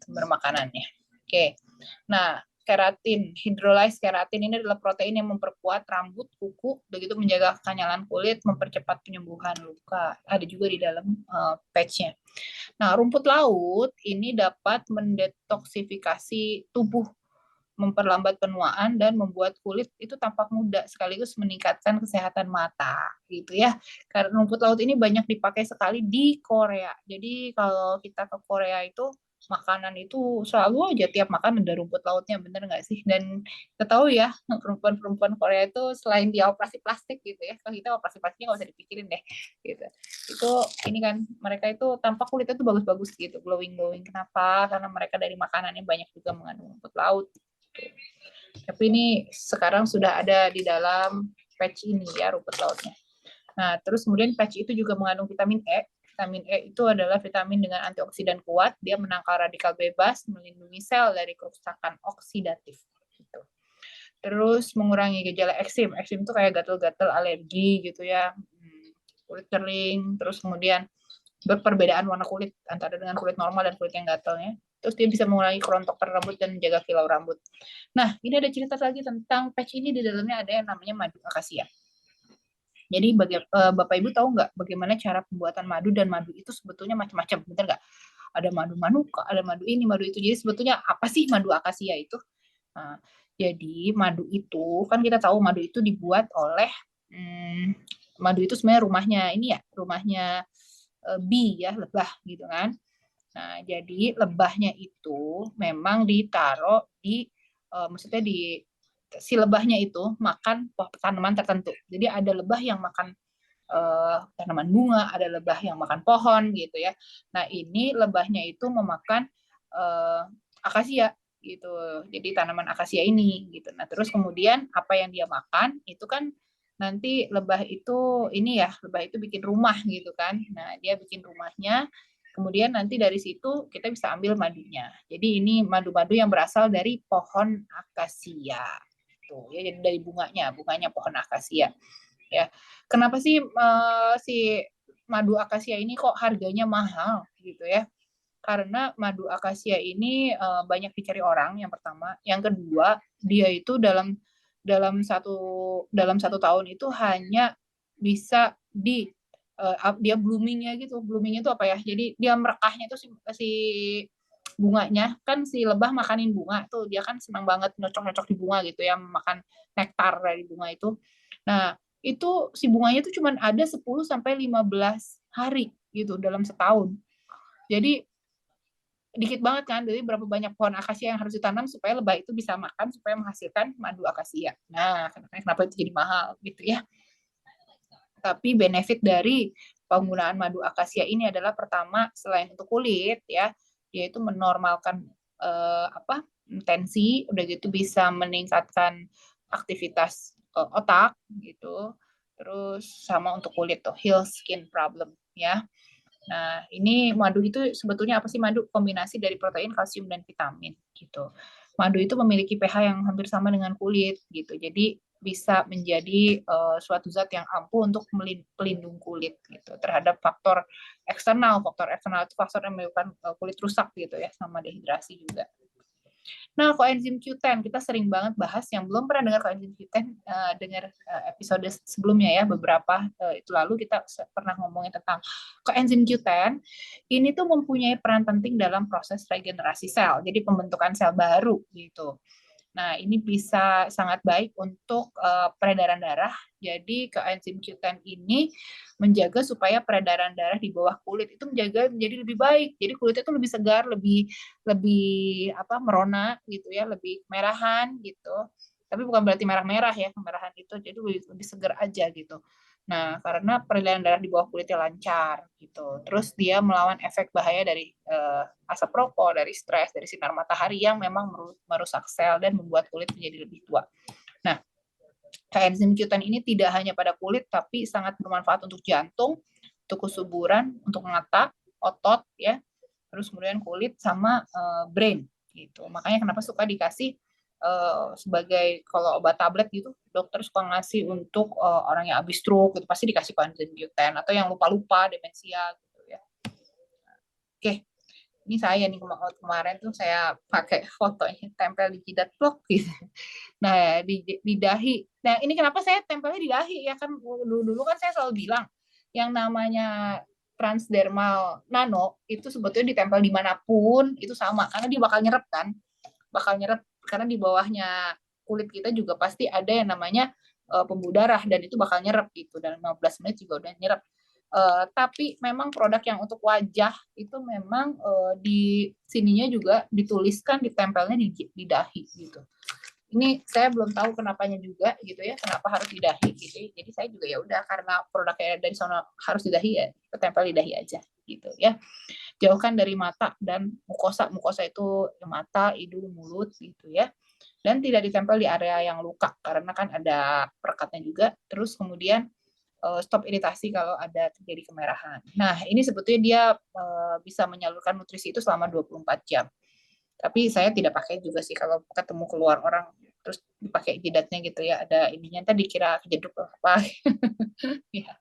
sumber makanannya. Oke. Nah, keratin, hydrolyzed keratin ini adalah protein yang memperkuat rambut, kuku, begitu menjaga kekanyalan kulit, mempercepat penyembuhan luka. Ada juga di dalam patch-nya. Nah, rumput laut ini dapat mendetoksifikasi tubuh, memperlambat penuaan dan membuat kulit itu tampak muda sekaligus meningkatkan kesehatan mata gitu ya. Karena rumput laut ini banyak dipakai sekali di Korea. Jadi kalau kita ke Korea itu makanan itu selalu aja tiap makan ada rumput lautnya, bener nggak sih? Dan kita tahu ya, perempuan-perempuan Korea itu selain dia operasi plastik gitu ya, kalau kita operasi plastiknya nggak usah dipikirin deh, gitu. Itu ini kan mereka itu tampak kulitnya tuh bagus-bagus gitu, glowing-glowing. Kenapa? Karena mereka dari makanannya banyak juga mengandung rumput laut. Gitu. Tapi ini sekarang sudah ada di dalam patch ini ya, rumput lautnya. Nah, terus kemudian patch itu juga mengandung vitamin E. Vitamin E itu adalah vitamin dengan antioksidan kuat. Dia menangkal radikal bebas, melindungi sel dari kerusakan oksidatif. Gitu. Terus mengurangi gejala eksim. Eksim itu kayak gatal-gatal, alergi gitu ya. Kulit kering. Terus kemudian berperbedaan warna kulit antara dengan kulit normal dan kulit yang gatalnya. Terus dia bisa mengurangi kerontokan rambut dan menjaga kilau rambut. Nah, ini ada cerita lagi tentang patch ini. Di dalamnya ada yang namanya madu akasia. Jadi Bapak Ibu tahu nggak bagaimana cara pembuatan madu, dan madu itu sebetulnya macam-macam, benar nggak? Ada madu manuka, ada madu ini, madu itu. Jadi sebetulnya apa sih madu akasia itu? Nah, jadi madu itu kan kita tahu madu itu dibuat oleh madu itu sebenarnya rumahnya ini ya, rumahnya bee ya, lebah gitu kan. Nah, jadi lebahnya itu memang ditaruh di maksudnya di si lebahnya itu makan tanaman tertentu. Jadi ada lebah yang makan tanaman bunga, ada lebah yang makan pohon gitu ya. Nah, ini lebahnya itu memakan akasia gitu. Jadi tanaman akasia ini gitu. Nah, terus kemudian apa yang dia makan itu kan nanti lebah itu ini ya, lebah itu bikin rumah gitu kan. Nah, dia bikin rumahnya. Kemudian nanti dari situ kita bisa ambil madunya. Jadi ini madu-madu yang berasal dari pohon akasia. Tuh, ya, jadi dari bunganya pohon akasia. Ya, kenapa sih si madu akasia ini kok harganya mahal gitu ya? Karena madu akasia ini banyak dicari orang, yang pertama. Yang kedua, dia itu dalam satu tahun itu hanya bisa dia bloomingnya gitu. Bloomingnya itu apa ya? Jadi dia merekahnya itu si bunganya, kan si lebah makanin bunga tuh, dia kan senang banget nyocok-nyocok di bunga gitu ya, makan nektar dari bunga itu. Nah, itu si bunganya tuh cuma ada 10 sampai 15 hari gitu dalam setahun. Jadi dikit banget kan, jadi berapa banyak pohon akasia yang harus ditanam supaya lebah itu bisa makan, supaya menghasilkan madu akasia. Nah, kenapa itu jadi mahal gitu ya. Tapi benefit dari penggunaan madu akasia ini adalah pertama, selain untuk kulit ya, yaitu menormalkan tensi, udah gitu bisa meningkatkan aktivitas otak gitu. Terus sama untuk kulit tuh, heal skin problem ya. Nah, ini madu itu sebetulnya apa sih madu? Kombinasi dari protein, kalsium, dan vitamin gitu. Madu itu memiliki pH yang hampir sama dengan kulit gitu. Jadi bisa menjadi suatu zat yang ampuh untuk pelindung kulit gitu terhadap faktor eksternal. Faktor eksternal itu faktor yang menyebabkan kulit rusak gitu ya, sama dehidrasi juga. Nah, koenzim Q10 kita sering banget bahas. Yang belum pernah dengar koenzim Q10, dengar episode sebelumnya ya, beberapa itu lalu kita pernah ngomongin tentang koenzim Q10. Ini tuh mempunyai peran penting dalam proses regenerasi sel, jadi pembentukan sel baru gitu. Nah, ini bisa sangat baik untuk peredaran darah. Jadi koenzim Q10 ini menjaga supaya peredaran darah di bawah kulit itu menjadi lebih baik. Jadi kulitnya itu lebih segar, lebih merona gitu ya, lebih kemerahan gitu. Tapi bukan berarti merah-merah ya, kemerahan itu, jadi lebih segar aja gitu. Nah, karena peredaran darah di bawah kulitnya lancar gitu. Terus dia melawan efek bahaya dari asap rokok, dari stres, dari sinar matahari yang memang merusak sel dan membuat kulit menjadi lebih tua. Nah, koenzim Q10 ini tidak hanya pada kulit, tapi sangat bermanfaat untuk jantung, untuk kesuburan, untuk mata, otot ya. Terus kemudian kulit sama brain gitu. Makanya kenapa suka dikasih sebagai kalau obat tablet gitu, dokter suka ngasih untuk orang yang habis stroke gitu, pasti dikasih koenzim Q10, atau yang lupa-lupa, demensia gitu ya. Oke, ini saya nih kemarin tuh saya pakai fotonya tempel di jidat blok gitu. Nah, di dahi. Nah, ini kenapa saya tempelnya di dahi ya, kan dulu kan saya selalu bilang yang namanya transdermal nano itu sebetulnya ditempel dimanapun itu sama, karena dia bakal nyerap kan, karena di bawahnya kulit kita juga pasti ada yang namanya pembuluh darah, dan itu bakal nyerap gitu, dan 15 menit juga udah nyerap. Tapi memang produk yang untuk wajah itu memang di sininya juga dituliskan, ditempelnya di dahi gitu. Ini saya belum tahu kenapanya juga gitu ya, kenapa harus di dahi gitu. Jadi saya juga ya udah, karena produknya dari sono harus di dahi, ya tempel di dahi aja gitu ya. Jauhkan dari mata dan mukosa. Mukosa itu mata, hidung, mulut gitu ya. Dan tidak ditempel di area yang luka karena kan ada perekatnya juga. Terus kemudian stop iritasi kalau ada terjadi kemerahan. Nah, ini sebetulnya dia bisa menyalurkan nutrisi itu selama 24 jam. Tapi saya tidak pakai juga sih kalau ketemu keluar orang terus dipakai jidatnya gitu ya, ada ininya, tadi dikira kejeduk apa. Ya.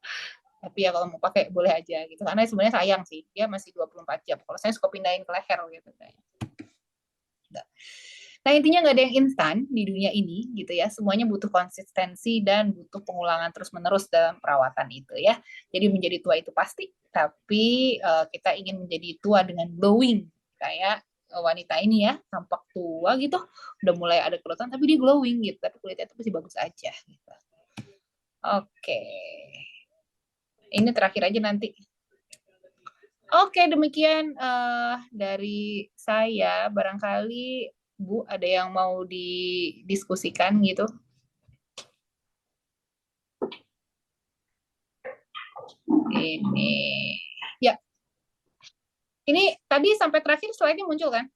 Tapi ya kalau mau pakai boleh aja gitu, karena sebenarnya sayang sih, dia masih 24 jam. Kalau saya suka pindahin ke leher gitu. Nah, intinya nggak ada yang instan di dunia ini gitu ya. Semuanya butuh konsistensi dan butuh pengulangan terus-menerus dalam perawatan itu ya. Jadi menjadi tua itu pasti, tapi kita ingin menjadi tua dengan glowing kayak wanita ini ya, tampak tua gitu, udah mulai ada kerutan tapi dia glowing gitu, tapi kulitnya itu masih bagus aja gitu. Oke. Ini terakhir aja nanti. Oke, demikian dari saya. Barangkali Bu ada yang mau didiskusikan gitu. Ini ya. Ini tadi sampai terakhir slide-nya muncul kan?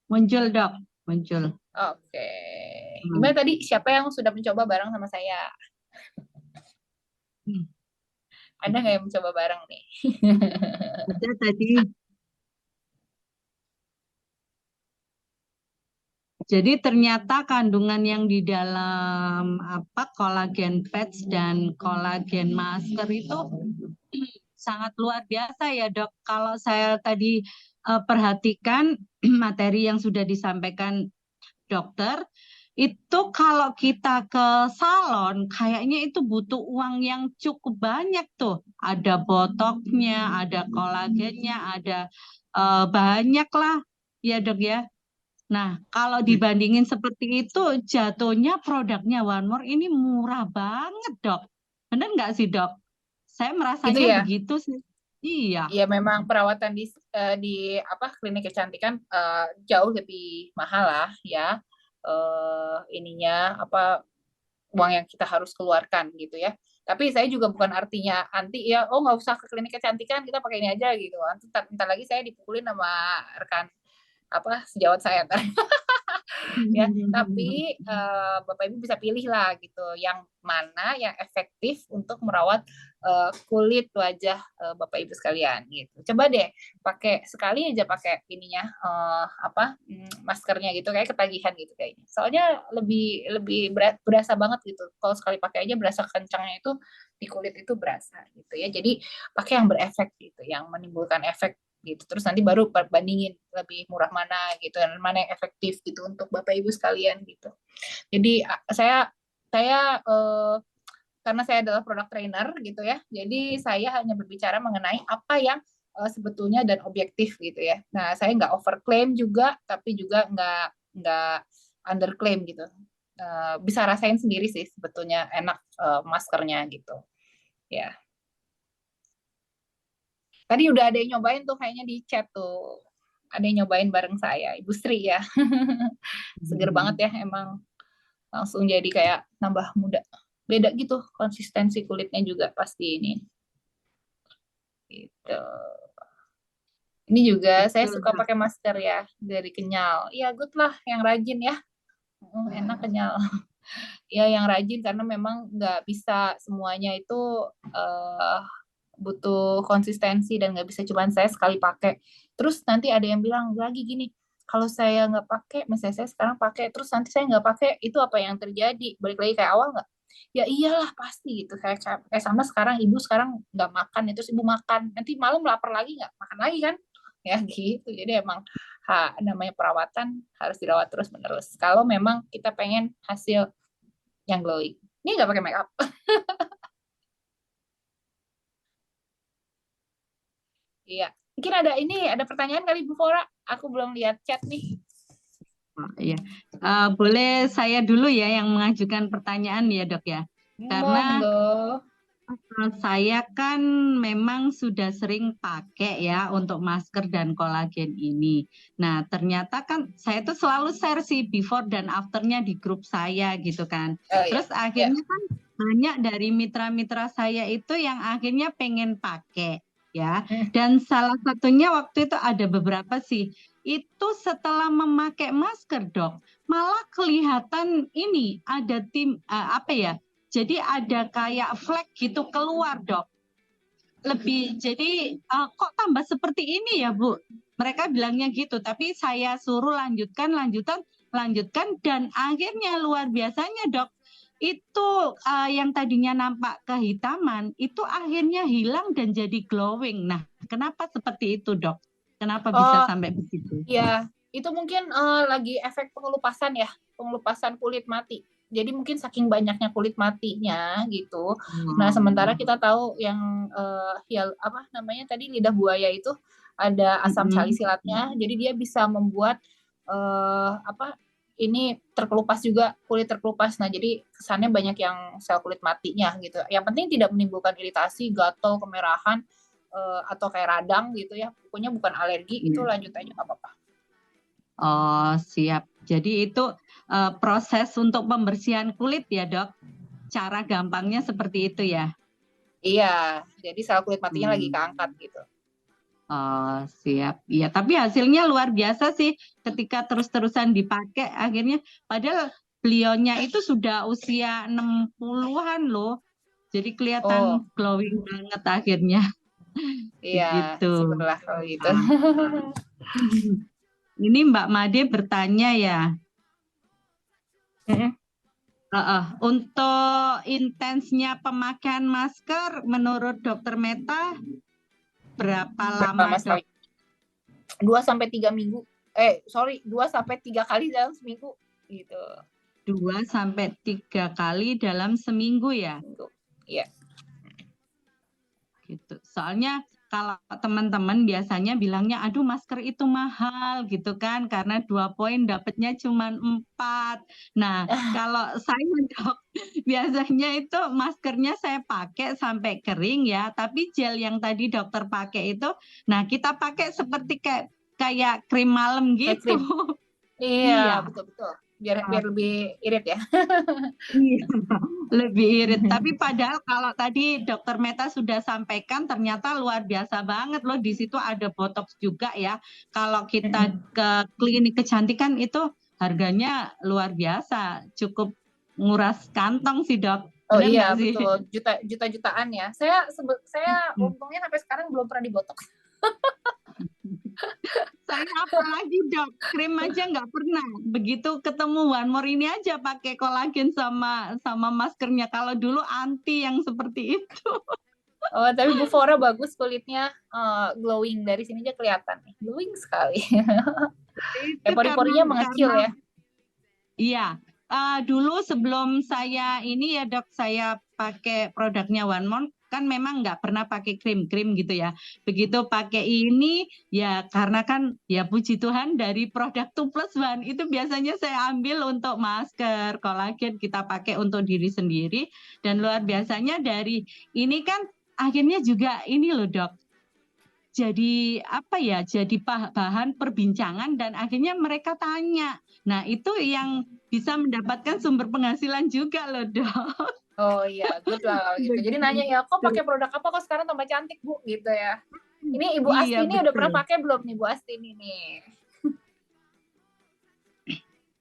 Muncul, Dok. Muncul. Oke. Gimana tadi? Siapa yang sudah mencoba bareng sama saya? Ada nggak yang mencoba bareng nih? Ada tadi. Jadi ternyata kandungan yang di dalam kolagen patch dan kolagen masker itu sangat luar biasa ya, Dok. Kalau saya tadi perhatikan materi yang sudah disampaikan dokter, itu kalau kita ke salon kayaknya itu butuh uang yang cukup banyak tuh. Ada botoknya, ada kolagennya, ada banyak lah ya, Dok ya. Nah, kalau dibandingin seperti itu, jatuhnya produknya One More ini murah banget, Dok. Benar nggak sih, Dok? Saya Gitu merasanya ya. begitu sih. Iya. Iya, memang perawatan di klinik kecantikan jauh lebih mahal lah ya. Ininya uang yang kita harus keluarkan gitu ya. Tapi saya juga bukan artinya anti ya, oh nggak usah ke klinik kecantikan, kita pakai ini aja gitu. Ntar lagi saya dipukulin sama rekan sejawat saya kan. Ya, tapi Bapak Ibu bisa pilih lah gitu yang mana yang efektif untuk merawat kulit wajah Bapak Ibu sekalian gitu. Coba deh pakai sekali aja, pakai ininya maskernya gitu, kayak ketagihan gitu kayaknya. Soalnya lebih berasa banget gitu. Kalau sekali pakai aja berasa kencangnya itu di kulit itu berasa gitu ya. Jadi pakai yang berefek gitu, yang menimbulkan efek gitu. Terus nanti baru bandingin lebih murah mana gitu, dan mana yang efektif gitu untuk Bapak Ibu sekalian gitu. Jadi saya karena saya adalah product trainer gitu ya, jadi saya hanya berbicara mengenai apa yang sebetulnya dan objektif gitu ya. Nah, saya nggak overclaim juga, tapi juga nggak underclaim gitu. Bisa rasain sendiri sih sebetulnya enak maskernya gitu ya. Tadi udah ada yang nyobain tuh kayaknya di chat tuh. Ada yang nyobain bareng saya, Ibu Sri ya. Seger banget ya emang. Langsung jadi kayak nambah muda. Beda gitu konsistensi kulitnya juga pasti ini. Gitu. Ini juga saya suka pakai masker ya dari Kenyal. Ya good lah yang rajin ya. Enak Kenyal. Ya yang rajin, karena memang nggak bisa semuanya itu butuh konsistensi dan nggak bisa cuma saya sekali pakai. Terus nanti ada yang bilang lagi gini, kalau saya nggak pakai, misalnya saya sekarang pakai, terus nanti saya nggak pakai, itu apa yang terjadi? Balik lagi kayak awal nggak? Ya iyalah pasti gitu. Kayak sama sekarang ibu sekarang nggak makan, terus ibu makan, nanti malam lapar lagi nggak makan lagi kan? Ya gitu. Jadi emang namanya perawatan harus dirawat terus menerus. Kalau memang kita pengen hasil yang glowing. Ini nggak pakai make up. Iya. Mungkin ada pertanyaan kali Bu Fora. Aku belum lihat chat nih. Ya. Boleh saya dulu ya yang mengajukan pertanyaan ya, Dok ya. Karena Monggo. Saya kan memang sudah sering pakai ya untuk masker dan kolagen ini. Nah, ternyata kan saya tuh selalu share sih before dan afternya di grup saya gitu kan. Oh iya, Terus akhirnya kan banyak dari mitra-mitra saya itu yang akhirnya pengen pakai ya. Hmm. Dan salah satunya waktu itu ada beberapa sih. Itu setelah memakai masker, Dok, malah kelihatan ini ada apa ya? Jadi ada kayak flek gitu keluar, Dok. Jadi kok tambah seperti ini ya, Bu? Mereka bilangnya gitu, tapi saya suruh lanjutkan, dan akhirnya luar biasanya, Dok. Itu yang tadinya nampak kehitaman, itu akhirnya hilang dan jadi glowing. Nah, kenapa seperti itu, Dok? Kenapa bisa sampai begitu? Ya, itu mungkin lagi efek pengelupasan ya, pengelupasan kulit mati. Jadi mungkin saking banyaknya kulit matinya gitu. Nah, sementara kita tahu yang apa namanya tadi lidah buaya itu ada asam salisilatnya, jadi dia bisa membuat apa ini terkelupas juga, kulit terkelupas. Nah, jadi kesannya banyak yang sel kulit matinya gitu. Yang penting tidak menimbulkan iritasi, gatal, kemerahan atau kayak radang gitu ya. Pokoknya bukan alergi, itu lanjut aja nggak apa-apa. Oh, siap. Jadi itu proses untuk pembersihan kulit ya, Dok? Cara gampangnya seperti itu ya? Iya, jadi sel kulit matinya lagi keangkat gitu. Oh, siap. Iya, tapi hasilnya luar biasa sih ketika terus-terusan dipakai akhirnya. Padahal beliaunya itu sudah usia 60-an loh. Jadi kelihatan glowing banget akhirnya. Iya, Begitu. syukurlah kalau gitu. Ini Mbak Made bertanya ya. Untuk intensnya pemakaian masker menurut Dokter Meta berapa lama, Dok? 2-3 minggu. 2-3 kali dalam seminggu gitu. 2-3 kali dalam seminggu ya? Iya. Gitu. Soalnya kalau teman-teman biasanya bilangnya, aduh masker itu mahal gitu kan, karena 2 poin dapatnya cuma 4. Nah, kalau saya, Dok, biasanya itu maskernya saya pakai sampai kering ya, tapi gel yang tadi dokter pakai itu, nah kita pakai seperti kayak krim malam gitu. Iya, betul-betul. Biar lebih irit ya. Iya, lebih irit. Tapi padahal kalau tadi Dokter Meta sudah sampaikan, ternyata luar biasa banget loh. Di situ ada botox juga ya. Kalau kita ke klinik kecantikan itu harganya luar biasa, cukup nguras kantong sih, Dok. Oh Benar iya, nggak sih? betul. Juta-jutaan ya. Saya untungnya sampai sekarang belum pernah dibotox. Saya apalagi, Dok, krim aja nggak pernah. Begitu ketemu One More ini aja pakai kolagen sama maskernya. Kalau dulu anti yang seperti itu. Oh, tapi Bu Fora bagus kulitnya, glowing. Dari sini aja kelihatan nih, glowing sekali. Pori-porinya mengecil ya. Iya, dulu sebelum saya ini ya, Dok, saya pakai produknya One More, kan memang nggak pernah pakai krim-krim gitu ya. Begitu pakai ini, ya karena kan ya puji Tuhan dari produk 2+1 itu biasanya saya ambil untuk masker, kolagen kita pakai untuk diri sendiri. Dan luar biasanya dari ini kan akhirnya juga ini loh, Dok. Jadi apa ya, jadi bahan perbincangan dan akhirnya mereka tanya. Nah, itu yang bisa mendapatkan sumber penghasilan juga loh, Dok. Oh iya, good lah gitu. Jadi nanya ya, kok pakai produk apa kok sekarang tambah cantik, Bu? Gitu ya. Ini Ibu Asti ini udah pernah pakai belum nih, Bu Asti ini nih?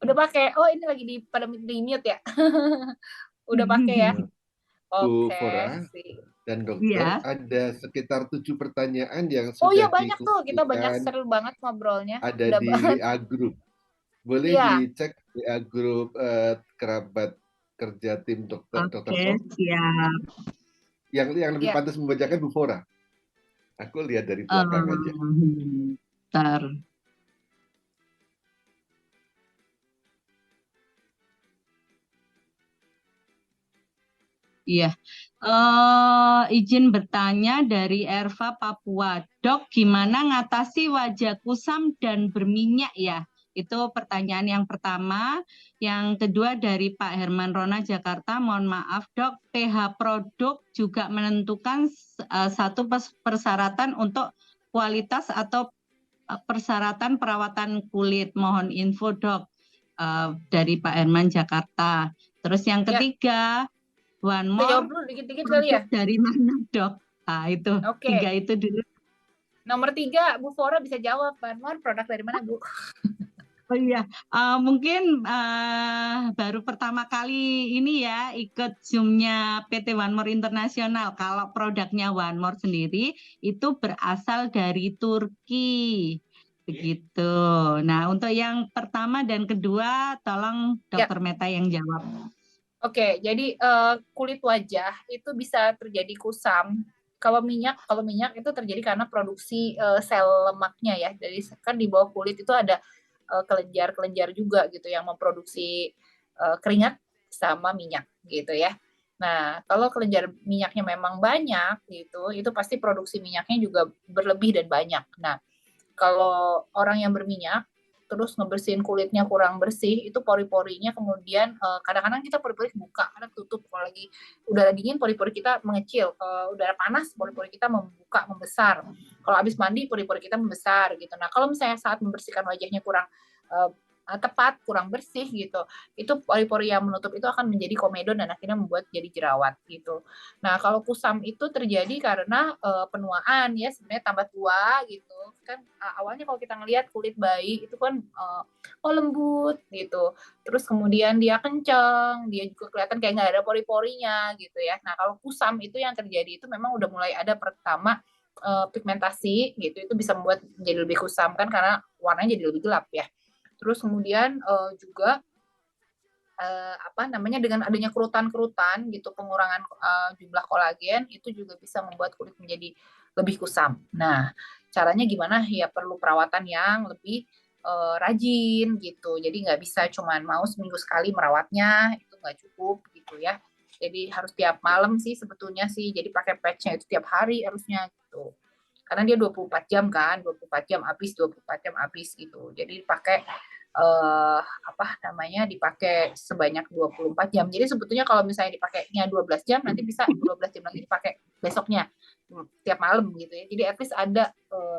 Udah pakai. Oh, ini lagi pada di mute ya. Udah pakai ya. Bu Fora dan dokter, ada sekitar 7 pertanyaan yang sudah iya banyak tuh, kita banyak seru banget ngobrolnya. Ada di WA Group. Boleh dicek WA Group kerabat kerja tim dokter Sok. Siap. Yang lebih pantas membacakan Bu Fora. Aku lihat dari belakang aja. Bentar. Iya, izin bertanya dari Erva Papua. Dok, gimana ngatasi wajah kusam dan berminyak ya? Itu pertanyaan yang pertama. Yang kedua dari Pak Herman Rona Jakarta, mohon maaf Dok, pH produk juga menentukan satu persyaratan untuk kualitas atau persyaratan perawatan kulit. Mohon info Dok, dari Pak Herman Jakarta. Terus yang Ya, ketiga, one kita more, jawab dulu dikit-dikit kali ya. produk dari mana Dok? Nah itu, Oke. 3 itu dulu. Nomor 3, Bu Fora bisa jawab. One produk dari mana, Bu? Oh iya, mungkin baru pertama kali ini ya ikut Zoom-nya PT One More Internasional. Kalau produknya One More sendiri itu berasal dari Turki, begitu. Nah, untuk yang pertama dan kedua, tolong Ya. Dokter Meta yang jawab. Oke, jadi kulit wajah itu bisa terjadi kusam. Kalau minyak itu terjadi karena produksi sel lemaknya ya. Jadi kan di bawah kulit itu ada kelenjar-kelenjar juga gitu yang memproduksi keringat sama minyak gitu ya. Nah, kalau kelenjar minyaknya memang banyak gitu, itu pasti produksi minyaknya juga berlebih dan banyak. Nah, kalau orang yang berminyak terus ngebersihin kulitnya kurang bersih, itu pori-porinya kemudian kadang-kadang kita pori-pori buka, kadang tutup. Kalau lagi udara dingin, pori-pori kita mengecil. Kalau udara panas, pori-pori kita membuka, membesar. Kalau habis mandi, pori-pori kita membesar gitu. Nah, kalau misalnya saat membersihkan wajahnya kurang tepat, kurang bersih gitu, itu pori-pori yang menutup itu akan menjadi komedo dan akhirnya membuat jadi jerawat gitu. Nah, kalau kusam itu terjadi karena penuaan ya, sebenarnya tambah tua gitu kan. Awalnya kalau kita ngelihat kulit bayi itu kan lembut gitu, terus kemudian dia kenceng, dia juga kelihatan kayak nggak ada pori-porinya gitu ya. Nah, kalau kusam itu yang terjadi itu memang udah mulai ada pertama pigmentasi gitu, itu bisa membuat jadi lebih kusam kan karena warnanya jadi lebih gelap ya. Terus kemudian juga dengan adanya kerutan-kerutan gitu, pengurangan jumlah kolagen itu juga bisa membuat kulit menjadi lebih kusam. Nah, caranya gimana? Ya perlu perawatan yang lebih rajin gitu. Jadi nggak bisa cuman mau seminggu sekali merawatnya, itu nggak cukup gitu ya. Jadi harus tiap malam sih sebetulnya sih. Jadi pakai patch-nya itu tiap hari harusnya gitu. Karena dia 24 jam kan, 24 jam habis, 24 jam habis gitu. Jadi pakai dipakai sebanyak 24 jam. Jadi sebetulnya kalau misalnya dipakainya 12 jam, nanti bisa 12 jam lagi dipakai besoknya tiap malam gitu ya. Jadi at least ada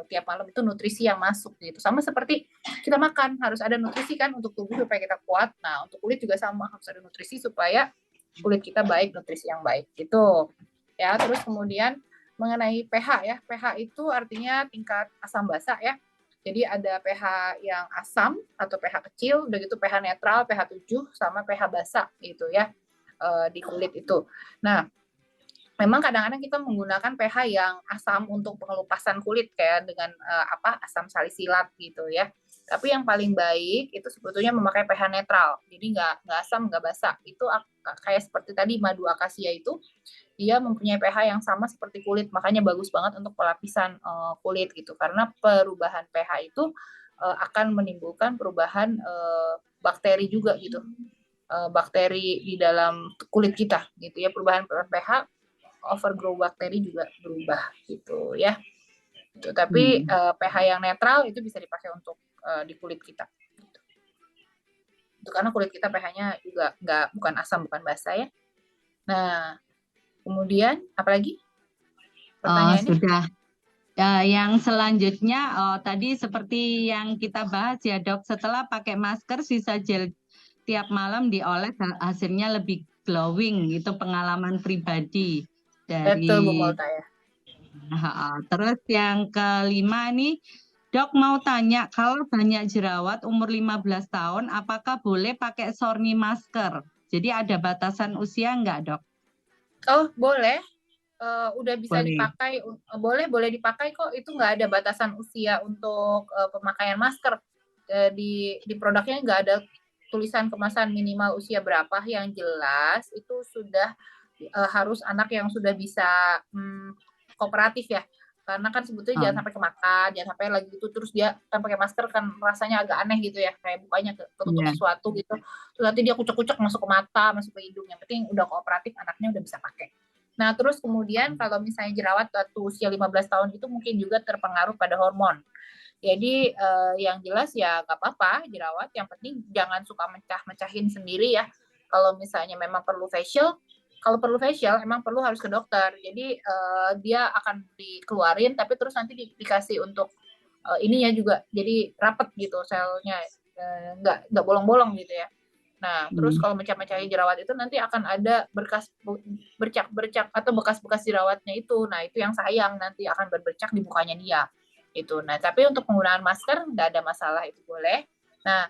tiap malam itu nutrisi yang masuk gitu. Sama seperti kita makan, harus ada nutrisi kan untuk tubuh supaya kita kuat. Nah, untuk kulit juga sama, harus ada nutrisi supaya kulit kita baik, nutrisi yang baik gitu. Ya, terus kemudian mengenai pH ya. pH itu artinya tingkat asam basa ya. Jadi ada pH yang asam atau pH kecil, udah gitu pH netral, pH 7 sama pH basa gitu ya di kulit itu. Nah, memang kadang-kadang kita menggunakan pH yang asam untuk pengelupasan kulit kayak dengan asam salisilat gitu ya. Tapi yang paling baik itu sebetulnya memakai pH netral. Jadi nggak asam, nggak basa. Itu kayak seperti tadi madu akasia itu dia mempunyai pH yang sama seperti kulit, makanya bagus banget untuk pelapisan kulit gitu. Karena perubahan pH itu akan menimbulkan perubahan bakteri juga gitu. Bakteri di dalam kulit kita gitu ya. Perubahan pH, overgrow bakteri juga berubah gitu ya. Gitu. Tapi pH yang netral itu bisa dipakai untuk di kulit kita. Gitu. Itu karena kulit kita pH-nya juga bukan asam, bukan basa ya. Nah, kemudian apalagi pertanyaannya? Sudah. Yang selanjutnya tadi seperti yang kita bahas ya Dok, setelah pakai masker sisa gel tiap malam dioles hasilnya lebih glowing, itu pengalaman pribadi dari. Betul Bu Multa ya. Terus yang kelima nih Dok mau tanya, kalau banyak jerawat umur 15 tahun apakah boleh pakai sorny masker? Jadi ada batasan usia enggak Dok? Oh boleh, udah bisa Boleh. dipakai, boleh dipakai kok, itu nggak ada batasan usia untuk pemakaian masker. Di produknya nggak ada tulisan kemasan minimal usia berapa, yang jelas itu sudah harus anak yang sudah bisa kooperatif ya. Karena kan sebetulnya jangan sampai kemakan, jangan sampai lagi itu terus dia kan pakai masker kan rasanya agak aneh gitu ya, kayak bukanya ketutup sesuatu gitu. Terus nanti dia kucek-kucek masuk ke mata, masuk ke hidung. Yang penting udah kooperatif, anaknya udah bisa pakai. Nah, terus kemudian kalau misalnya jerawat waktu usia 15 tahun itu mungkin juga terpengaruh pada hormon. Jadi yang jelas ya nggak apa-apa jerawat, yang penting jangan suka mecah-mecahin sendiri ya. Kalau misalnya memang perlu facial, kalau perlu facial emang perlu harus ke dokter. Jadi dia akan dikeluarin, tapi terus nanti dikasih untuk ininya juga, jadi rapet gitu selnya, nggak bolong-bolong gitu ya. Nah, terus kalau mecah-mecahin jerawat itu nanti akan ada bercak-bercak atau bekas-bekas jerawatnya itu. Nah, itu yang sayang, nanti akan berbercak di mukanya dia. Itu. Nah, tapi untuk penggunaan masker nggak ada masalah, itu boleh. Nah,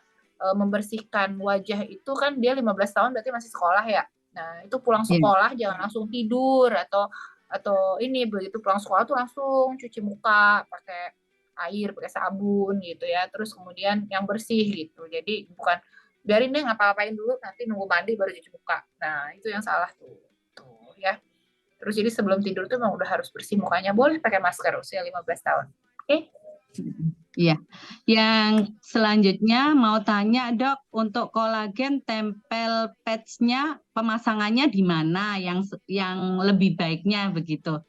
membersihkan wajah itu kan dia 15 tahun berarti masih sekolah ya. Nah, itu pulang sekolah jangan langsung tidur atau ini begitu pulang sekolah tuh langsung cuci muka pakai air, pakai sabun gitu ya. Terus kemudian yang bersih gitu. Jadi bukan biarin deh ngapa-ngapain dulu, nanti nunggu mandi baru cuci muka. Nah, itu yang salah tuh. Tuh ya. Terus jadi sebelum tidur tuh memang udah harus bersih mukanya. Boleh pakai masker usia 15 tahun. Oke? Iya. Yang selanjutnya mau tanya, Dok, untuk kolagen tempel patch-nya pemasangannya di mana yang lebih baiknya begitu?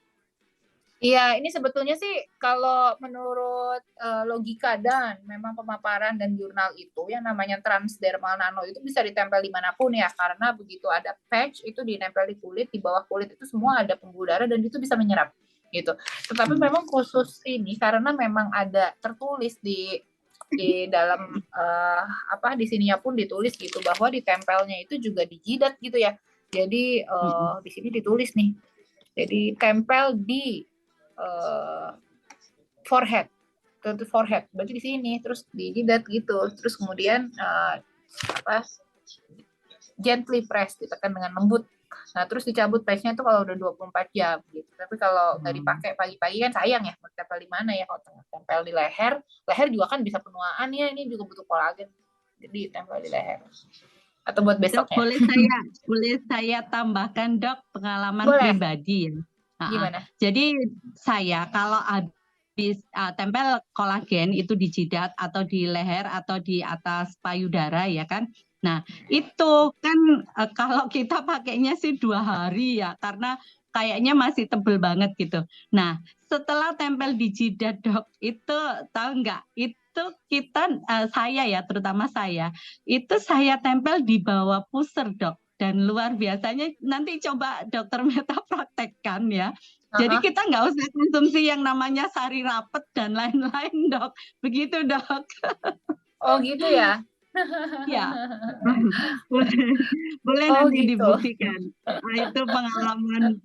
Iya, ini sebetulnya sih kalau menurut logika dan memang pemaparan dan jurnal itu yang namanya transdermal nano itu bisa ditempel dimanapun ya, karena begitu ada patch itu dinempel di kulit, di bawah kulit itu semua ada pembuluh darah dan itu bisa menyerap gitu. Tetapi memang khusus ini karena memang ada tertulis di dalam di sininya pun ditulis gitu bahwa ditempelnya itu juga di jidat gitu ya. Jadi di sini ditulis nih. Jadi tempel di forehead, ke forehead, berarti di sini, terus di jidat gitu, terus kemudian gently press, ditekan dengan lembut. Nah, terus dicabut patch-nya itu kalau udah 24 jam gitu. Tapi kalau nggak dipakai pagi-pagi kan sayang ya, mau tempel di mana ya, kalau tempel di leher, leher juga kan bisa penuaan ya, ini juga butuh kolagen. Jadi tempel di leher. Atau buat besoknya. Dok, boleh saya tambahkan, Dok, pengalaman pribadi ya. Gimana? Jadi saya kalau habis tempel kolagen itu di jidat atau di leher atau di atas payudara ya kan. Nah, itu kan kalau kita pakainya sih 2 hari ya karena kayaknya masih tebel banget gitu. Nah, setelah tempel di jidat, Dok, itu tahu nggak? Itu kita saya ya, terutama saya, itu saya tempel di bawah pusar, Dok. Dan luar biasanya nanti coba Dokter Meta praktekkan ya. Jadi kita nggak usah konsumsi yang namanya sari rapet dan lain-lain, Dok. Begitu, Dok. Oh gitu ya? Ya, boleh nanti gitu. dibuktikan. Nah, itu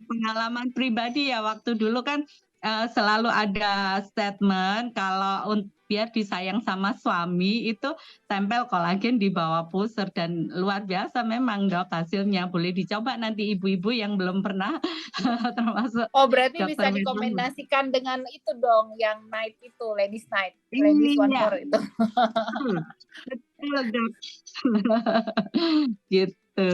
pengalaman pribadi ya. Waktu dulu kan selalu ada statement kalau biar disayang sama suami itu tempel kolagen di bawah pusar dan luar biasa memang, Dok, hasilnya. Boleh dicoba nanti ibu-ibu yang belum pernah termasuk. Oh, berarti bisa dikombinasikan dengan itu dong, yang night itu, ladies night, ladies one more itu. Betul, Dok. Gitu.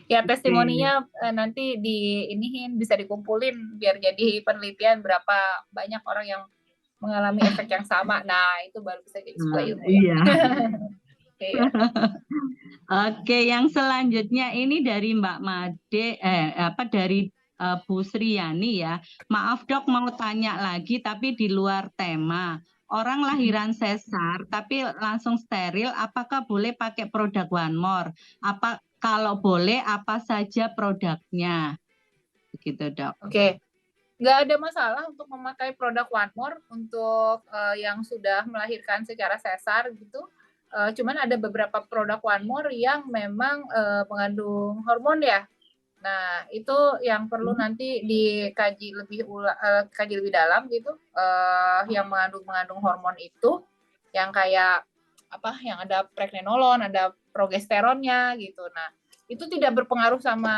Ya, testimoninya nanti diinihin, bisa dikumpulin biar jadi penelitian berapa banyak orang yang mengalami efek yang sama. Nah, itu baru bisa jadi sebuah ilmu. Iya. Oke, yang selanjutnya ini dari Mbak Made, dari Bu Sriani ya. Maaf, Dok, mau tanya lagi tapi di luar tema. Orang lahiran sesar tapi langsung steril, apakah boleh pakai produk One More? Kalau boleh, apa saja produknya? Begitu, Dok. Oke. Nggak ada masalah untuk memakai produk One More untuk yang sudah melahirkan secara sesar gitu. Cuman ada beberapa produk One More yang memang mengandung hormon ya. Nah, itu yang perlu nanti dikaji lebih dalam gitu. Yang mengandung hormon itu yang kayak yang ada pregnenolon, ada progesteronnya gitu. Nah, itu tidak berpengaruh sama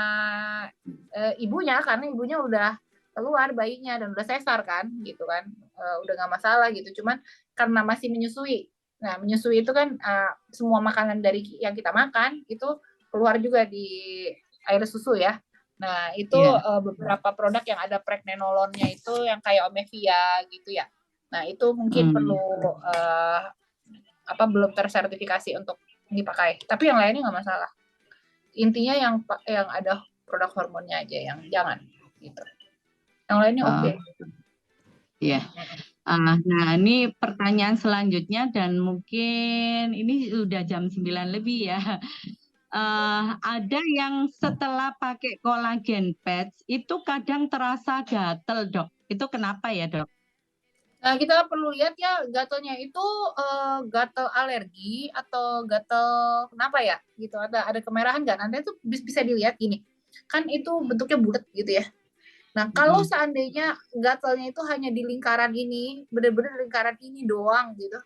ibunya karena ibunya udah keluar bayinya dan udah sesar kan gitu kan, udah nggak masalah gitu. Cuman karena masih menyusui. Nah, menyusui itu kan semua makanan dari yang kita makan itu keluar juga di air susu ya. Nah, itu beberapa produk yang ada pregnenolonnya itu yang kayak Omevia gitu ya. Nah, itu mungkin perlu belum tersertifikasi untuk dipakai. Tapi yang lainnya nggak masalah. Intinya yang ada produk hormonnya aja yang jangan gitu. Yang lainnya oke. Iya. Nah, ini pertanyaan selanjutnya dan mungkin ini udah jam 9 lebih ya. Ada yang setelah pakai kolagen patch itu kadang terasa gatel, Dok. Itu kenapa ya, Dok? Nah, kita perlu lihat ya gatalnya itu gatal alergi atau gatal kenapa ya gitu. Ada kemerahan nggak? Nanti itu bisa dilihat gini. Kan itu bentuknya bulat gitu ya. Nah, kalau seandainya gatalnya itu hanya di lingkaran ini, benar-benar lingkaran ini doang gitu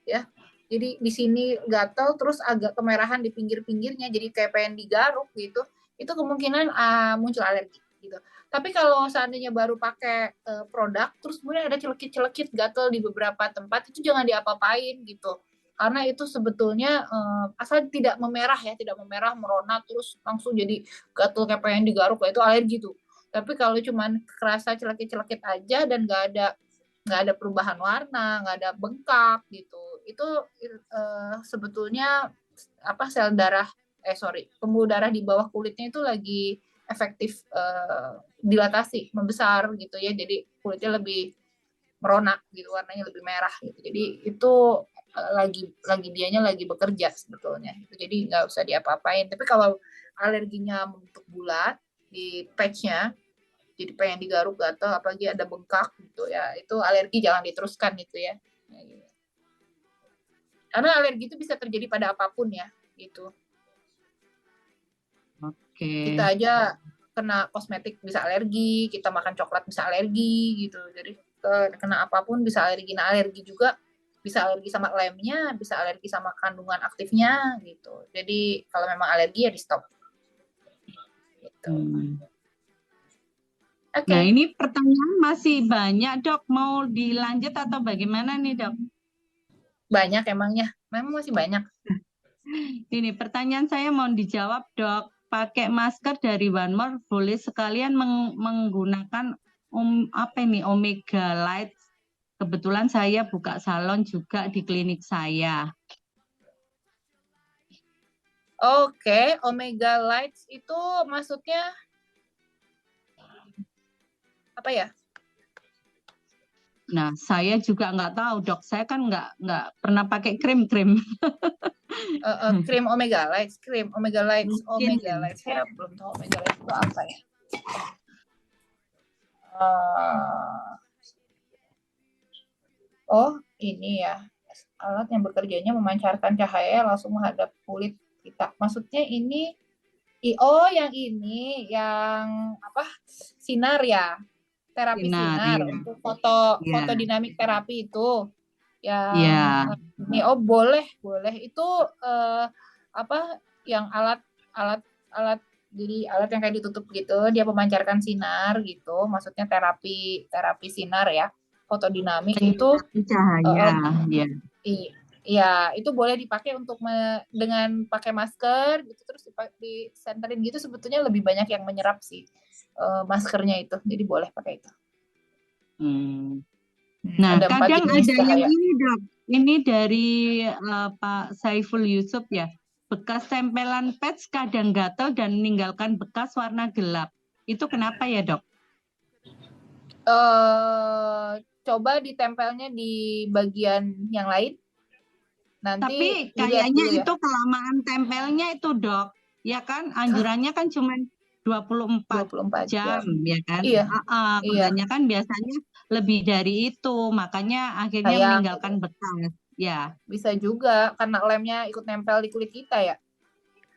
ya. Jadi di sini gatal terus agak kemerahan di pinggir-pinggirnya jadi kayak pengen digaruk gitu. Itu kemungkinan muncul alergi gitu. Tapi kalau seandainya baru pakai produk, terus kemudian ada celekit-celekit gatal di beberapa tempat, itu jangan diapa-apain gitu. Karena itu sebetulnya asal tidak memerah ya, tidak memerah, merona, terus langsung jadi gatal kayak pengen digaruk, itu alergi tuh. Tapi kalau cuman kerasa celekit-celekit aja dan nggak ada perubahan warna, nggak ada bengkak gitu, itu sebetulnya sel darah pembuluh darah di bawah kulitnya itu lagi efektif dilatasi, membesar gitu ya, jadi kulitnya lebih meronak gitu, warnanya lebih merah gitu. Jadi itu lagi dianya lagi bekerja sebetulnya. Jadi nggak usah diapa-apain. Tapi kalau alerginya membentuk bulat di patchnya, jadi pengen digaruk gatal, apalagi ada bengkak gitu ya, itu alergi jangan diteruskan gitu ya. Karena alergi itu bisa terjadi pada apapun ya gitu. Oke. Kita aja kena kosmetik bisa alergi, kita makan coklat bisa alergi gitu. Jadi kena apapun bisa alergi. Nah, alergi juga bisa alergi sama lemnya, bisa alergi sama kandungan aktifnya gitu. Jadi kalau memang alergi ya di stop. Gitu. Okay. Nah, ini pertanyaan masih banyak, Dok. Mau dilanjut atau bagaimana nih, Dok? Banyak emangnya, memang masih banyak. Ini pertanyaan saya mau dijawab, Dok. Pakai masker dari One More boleh sekalian menggunakan Omega Light. Kebetulan saya buka salon juga di klinik saya. Oke, Omega Lights itu maksudnya apa ya? Nah, saya juga nggak tahu, Dok. Saya kan nggak pernah pakai krim-krim. Krim Omega Lights, Omega Lights. Saya belum tahu Omega Lights itu apa ya. Oh, ini ya. Alat yang bekerjanya memancarkan cahaya langsung menghadap kulit kita. Maksudnya ini, yang ini, yang apa? Sinar ya. Terapi sinar iya. untuk fotodinamik terapi itu. Yang ini boleh itu yang alat jadi alat yang kayak ditutup gitu, dia memancarkan sinar gitu, maksudnya terapi sinar ya, fotodinamik itu cahaya iya itu boleh dipakai untuk dengan pakai masker gitu, terus di senterin gitu, sebetulnya lebih banyak yang menyerap sih maskernya itu, jadi boleh pakai itu. Nah, kadang ada yang ini, Dok. Ini dari Pak Saiful Yusuf ya. Bekas tempelan patch kadang gatal dan meninggalkan bekas warna gelap. Itu kenapa ya, Dok? Coba ditempelnya di bagian yang lain. Nanti tapi kayaknya itu kelamaan tempelnya itu, Dok. Ya kan, anjurannya kan cuma 24 jam, ya kan? Iya. Katanya kan biasanya lebih dari itu, makanya akhirnya meninggalkan bekas. Ya. Bisa juga karena lemnya ikut nempel di kulit kita ya.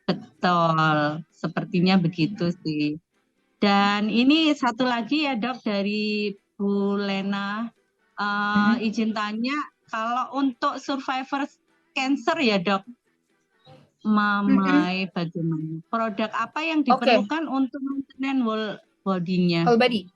Betul, sepertinya begitu sih. Dan ini satu lagi ya, Dok, dari Bu Lena. Izin tanya, kalau untuk survivor cancer ya, Dok, Mamai bagaimana? Produk apa yang diperlukan untuk maintenance whole body-nya? Whole body.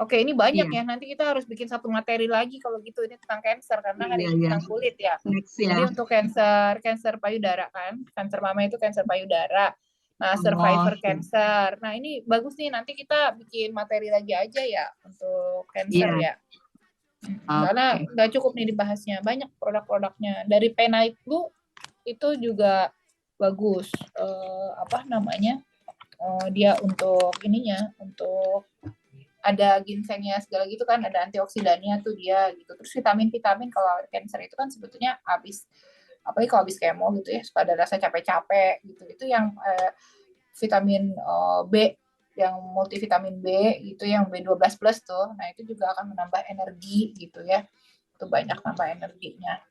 Oke, ini banyak ya. Nanti kita harus bikin satu materi lagi kalau gitu, ini tentang cancer karena hari ini tentang kulit ya. Jadi untuk cancer payudara kan, kanker mama itu cancer payudara. Nah, survivor cancer. Nah, ini bagus nih, nanti kita bikin materi lagi aja ya untuk cancer ya. Karena nggak cukup nih dibahasnya, banyak produk-produknya. Dari Penite Blue itu juga bagus. Dia untuk ininya, untuk ada ginsengnya segala gitu kan, ada antioksidannya tuh dia gitu. Terus vitamin-vitamin kalau cancer itu kan sebetulnya apalagi kalau habis kemo gitu ya, suka ada rasa capek-capek gitu. Itu yang vitamin B, yang multivitamin B gitu, yang B12 plus tuh. Nah, itu juga akan menambah energi gitu ya. Itu banyak nambah energinya.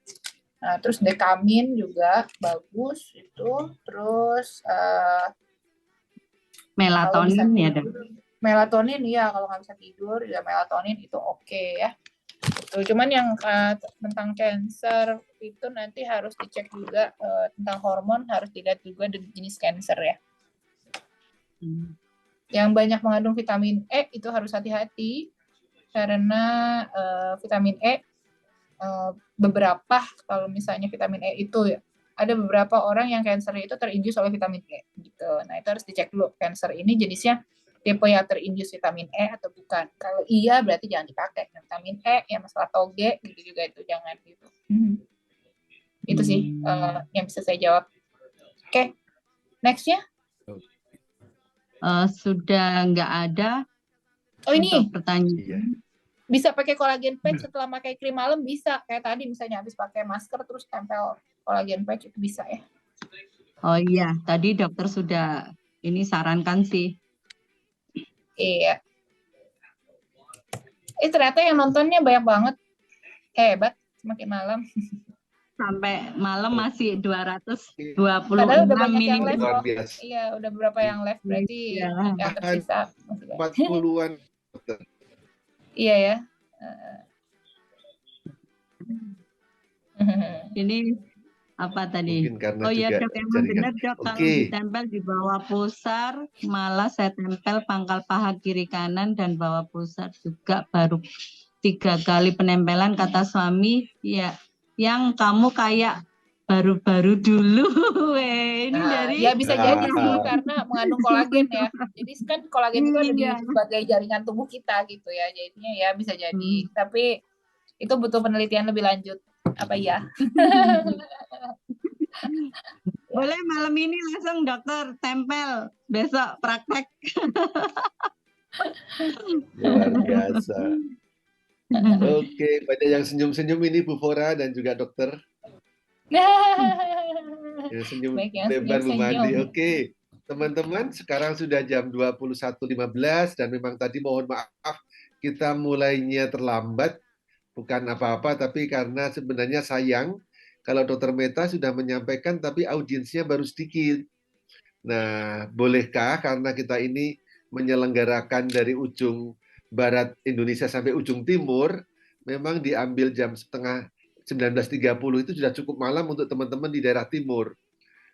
Nah, terus dekamin juga bagus itu. Terus kalau bisa Melatonin ya, Dok. tidur, melatonin ya, kalau nggak bisa tidur ya melatonin itu oke ya. Tuh, cuman yang tentang cancer itu nanti harus dicek juga tentang hormon, harus dilihat juga jenis cancer ya. Yang banyak mengandung vitamin E itu harus hati-hati karena vitamin E beberapa, kalau misalnya vitamin E itu ya, ada beberapa orang yang cancer itu terinduce oleh vitamin E gitu. Nah, itu harus dicek dulu cancer ini jenisnya tipe yang terinduce vitamin E atau bukan. Kalau iya berarti jangan dipakai. Vitamin E yang masalah toge gitu juga itu jangan gitu. Itu sih yang bisa saya jawab. Oke. Next-nya? Sudah nggak ada. Oh, ini untuk pertanyaan. Iya. Bisa pakai kolagen patch setelah pakai krim malam, bisa. Kayak tadi misalnya habis pakai masker terus tempel kolagen patch, itu bisa ya. Oh iya, tadi dokter sudah ini sarankan sih. Iya. Ternyata yang nontonnya banyak banget. Hebat, semakin malam. Sampai malam masih 226 Padahal udah banyak yang ini. live Luar loh. biasa. Iya, udah beberapa yang live, berarti Iya. yang tersisa. 40-an. Iya ya. Ini apa tadi? Mungkin karena Oh iya, juga Dok, emang jaringan. benar, Dok. Kalau Oke. ditempel di bawah pusar, malah saya tempel pangkal paha kiri kanan dan bawah pusar juga, baru 3 kali penempelan, kata suami, ya yang kamu kayak baru-baru dulu. Weh, ini dari Ya bisa jadi sih karena mengandung kolagen ya. Jadi kan kolagen itu ada di Iya. berbagai jaringan tubuh kita gitu ya. Jadinya ya bisa jadi. Tapi itu butuh penelitian lebih lanjut. Apa ya? Boleh malam ini langsung dokter tempel, besok praktek. Luar biasa. Oke, banyak yang senyum-senyum ini Bu Fora dan juga dokter. Yang senyum Baik, yang lebar Bu senyum-senyum. Mandi. Oke, teman-teman, sekarang sudah jam 21.15 dan memang tadi mohon maaf kita mulainya terlambat. Bukan apa-apa, tapi karena sebenarnya sayang kalau Dokter Meta sudah menyampaikan tapi audiensnya baru sedikit. Nah, bolehkah karena kita ini menyelenggarakan dari ujung barat Indonesia sampai ujung timur, memang diambil jam setengah 19.30 itu sudah cukup malam untuk teman-teman di daerah timur.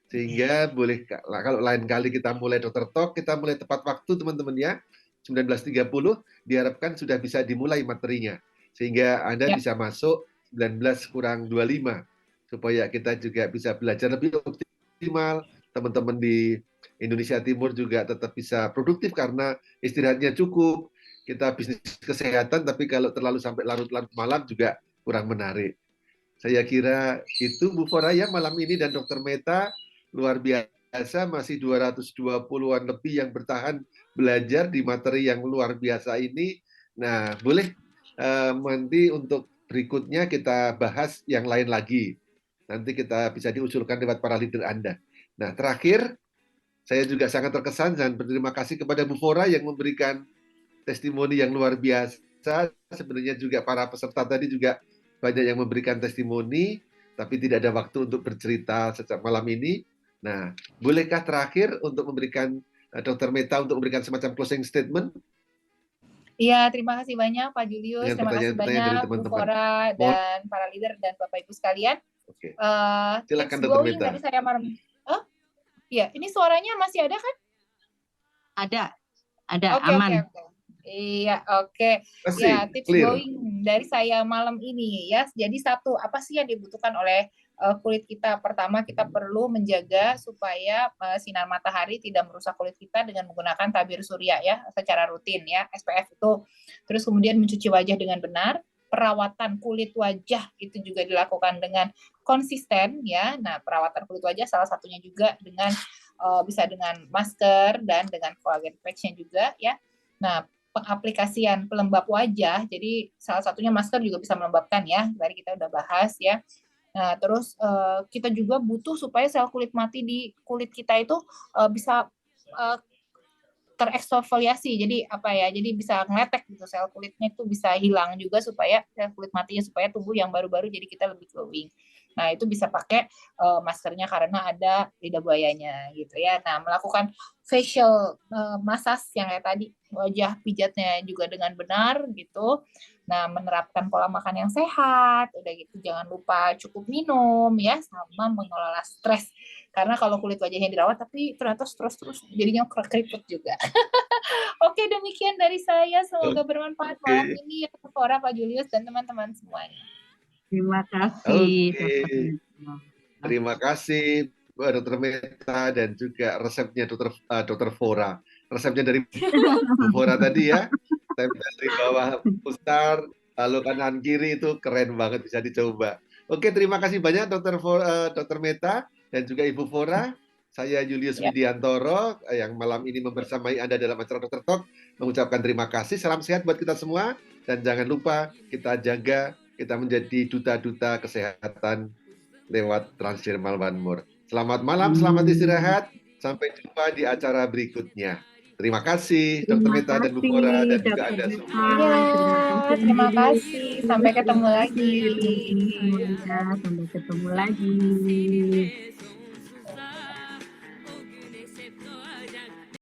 Sehingga boleh kalau lain kali kita mulai Dokter Talk, kita mulai tepat waktu teman-teman ya. 19.30 diharapkan sudah bisa dimulai materinya. Sehingga Anda bisa masuk 19:25 supaya kita juga bisa belajar lebih optimal. Teman-teman di Indonesia Timur juga tetap bisa produktif karena istirahatnya cukup. Kita bisnis kesehatan, tapi kalau terlalu sampai larut-larut malam juga kurang menarik. Saya kira itu Bu Foraya malam ini dan Dokter Meta luar biasa, masih 220-an lebih yang bertahan belajar di materi yang luar biasa ini. Nah, boleh nanti untuk berikutnya kita bahas yang lain lagi. Nanti kita bisa diusulkan lewat para leader Anda. Nah, terakhir, saya juga sangat terkesan dan berterima kasih kepada Bu Fora yang memberikan testimoni yang luar biasa. Sebenarnya juga para peserta tadi juga banyak yang memberikan testimoni, tapi tidak ada waktu untuk bercerita sejak malam ini. Nah, bolehkah terakhir untuk memberikan Dokter Meta untuk memberikan semacam closing statement? Iya, terima kasih banyak Pak Julius, Dengan terima kasih pertanyaan-pertanyaan dari banyak Bu teman-teman. Fora dan para leader dan Bapak Ibu sekalian. Oke. It's Silakan Dokter going Meta. dari saya malam. Oh, iya, ini suaranya masih ada kan? Ada Oke, aman. oke. Iya, oke. Masih Ya, tips clear. going dari saya malam ini ya. Jadi satu, apa sih yang dibutuhkan oleh kulit kita? Pertama, kita perlu menjaga supaya sinar matahari tidak merusak kulit kita dengan menggunakan tabir surya ya secara rutin ya, SPF itu. Terus kemudian mencuci wajah dengan benar. Perawatan kulit wajah itu juga dilakukan dengan konsisten ya. Nah, perawatan kulit wajah salah satunya juga dengan bisa dengan masker dan dengan collagen patch-nya juga ya. Nah, pengaplikasian pelembab wajah. Jadi salah satunya masker juga bisa melembabkan ya. Tadi kita udah bahas ya. Nah, terus kita juga butuh supaya sel kulit mati di kulit kita itu bisa tereksfoliasi. Jadi apa ya? Jadi bisa ngeletek gitu, sel kulitnya itu bisa hilang juga supaya sel kulit matinya, supaya tubuh yang baru-baru jadi kita lebih glowing. Nah, itu bisa pakai maskernya karena ada lidah buayanya gitu ya. Nah, melakukan facial massage yang kayak tadi, wajah pijatnya juga dengan benar gitu. Nah, menerapkan pola makan yang sehat, udah gitu jangan lupa cukup minum ya, sama mengelola stres. Karena kalau kulit wajahnya dirawat tapi ternyata stres terus jadinya keriput juga. Oke, demikian dari saya. Semoga bermanfaat malam Oke. ini ya, Fora, Pak Julius, dan teman-teman semuanya. Terima kasih, Oke. Dokter Meta. Terima kasih Dokter Meta dan juga resepnya Dokter Fora. Resepnya dari Bu Fora tadi ya. Tempel di bawah pusar, lalu kanan kiri itu keren banget, bisa dicoba. Oke, terima kasih banyak Dokter Meta dan juga Ibu Fora. Saya Julius Ya. Widiantoro yang malam ini membersamai Anda dalam acara Dokter Talk mengucapkan terima kasih. Salam sehat buat kita semua dan jangan lupa kita jaga, kita menjadi duta-duta kesehatan lewat Transdermal One More. Selamat malam, selamat istirahat. Sampai jumpa di acara berikutnya. Terima kasih, Dr. Meta dan Bu Fora dan juga Anda semua. Ya, terima kasih. Sampai ketemu lagi. Sampai ketemu lagi.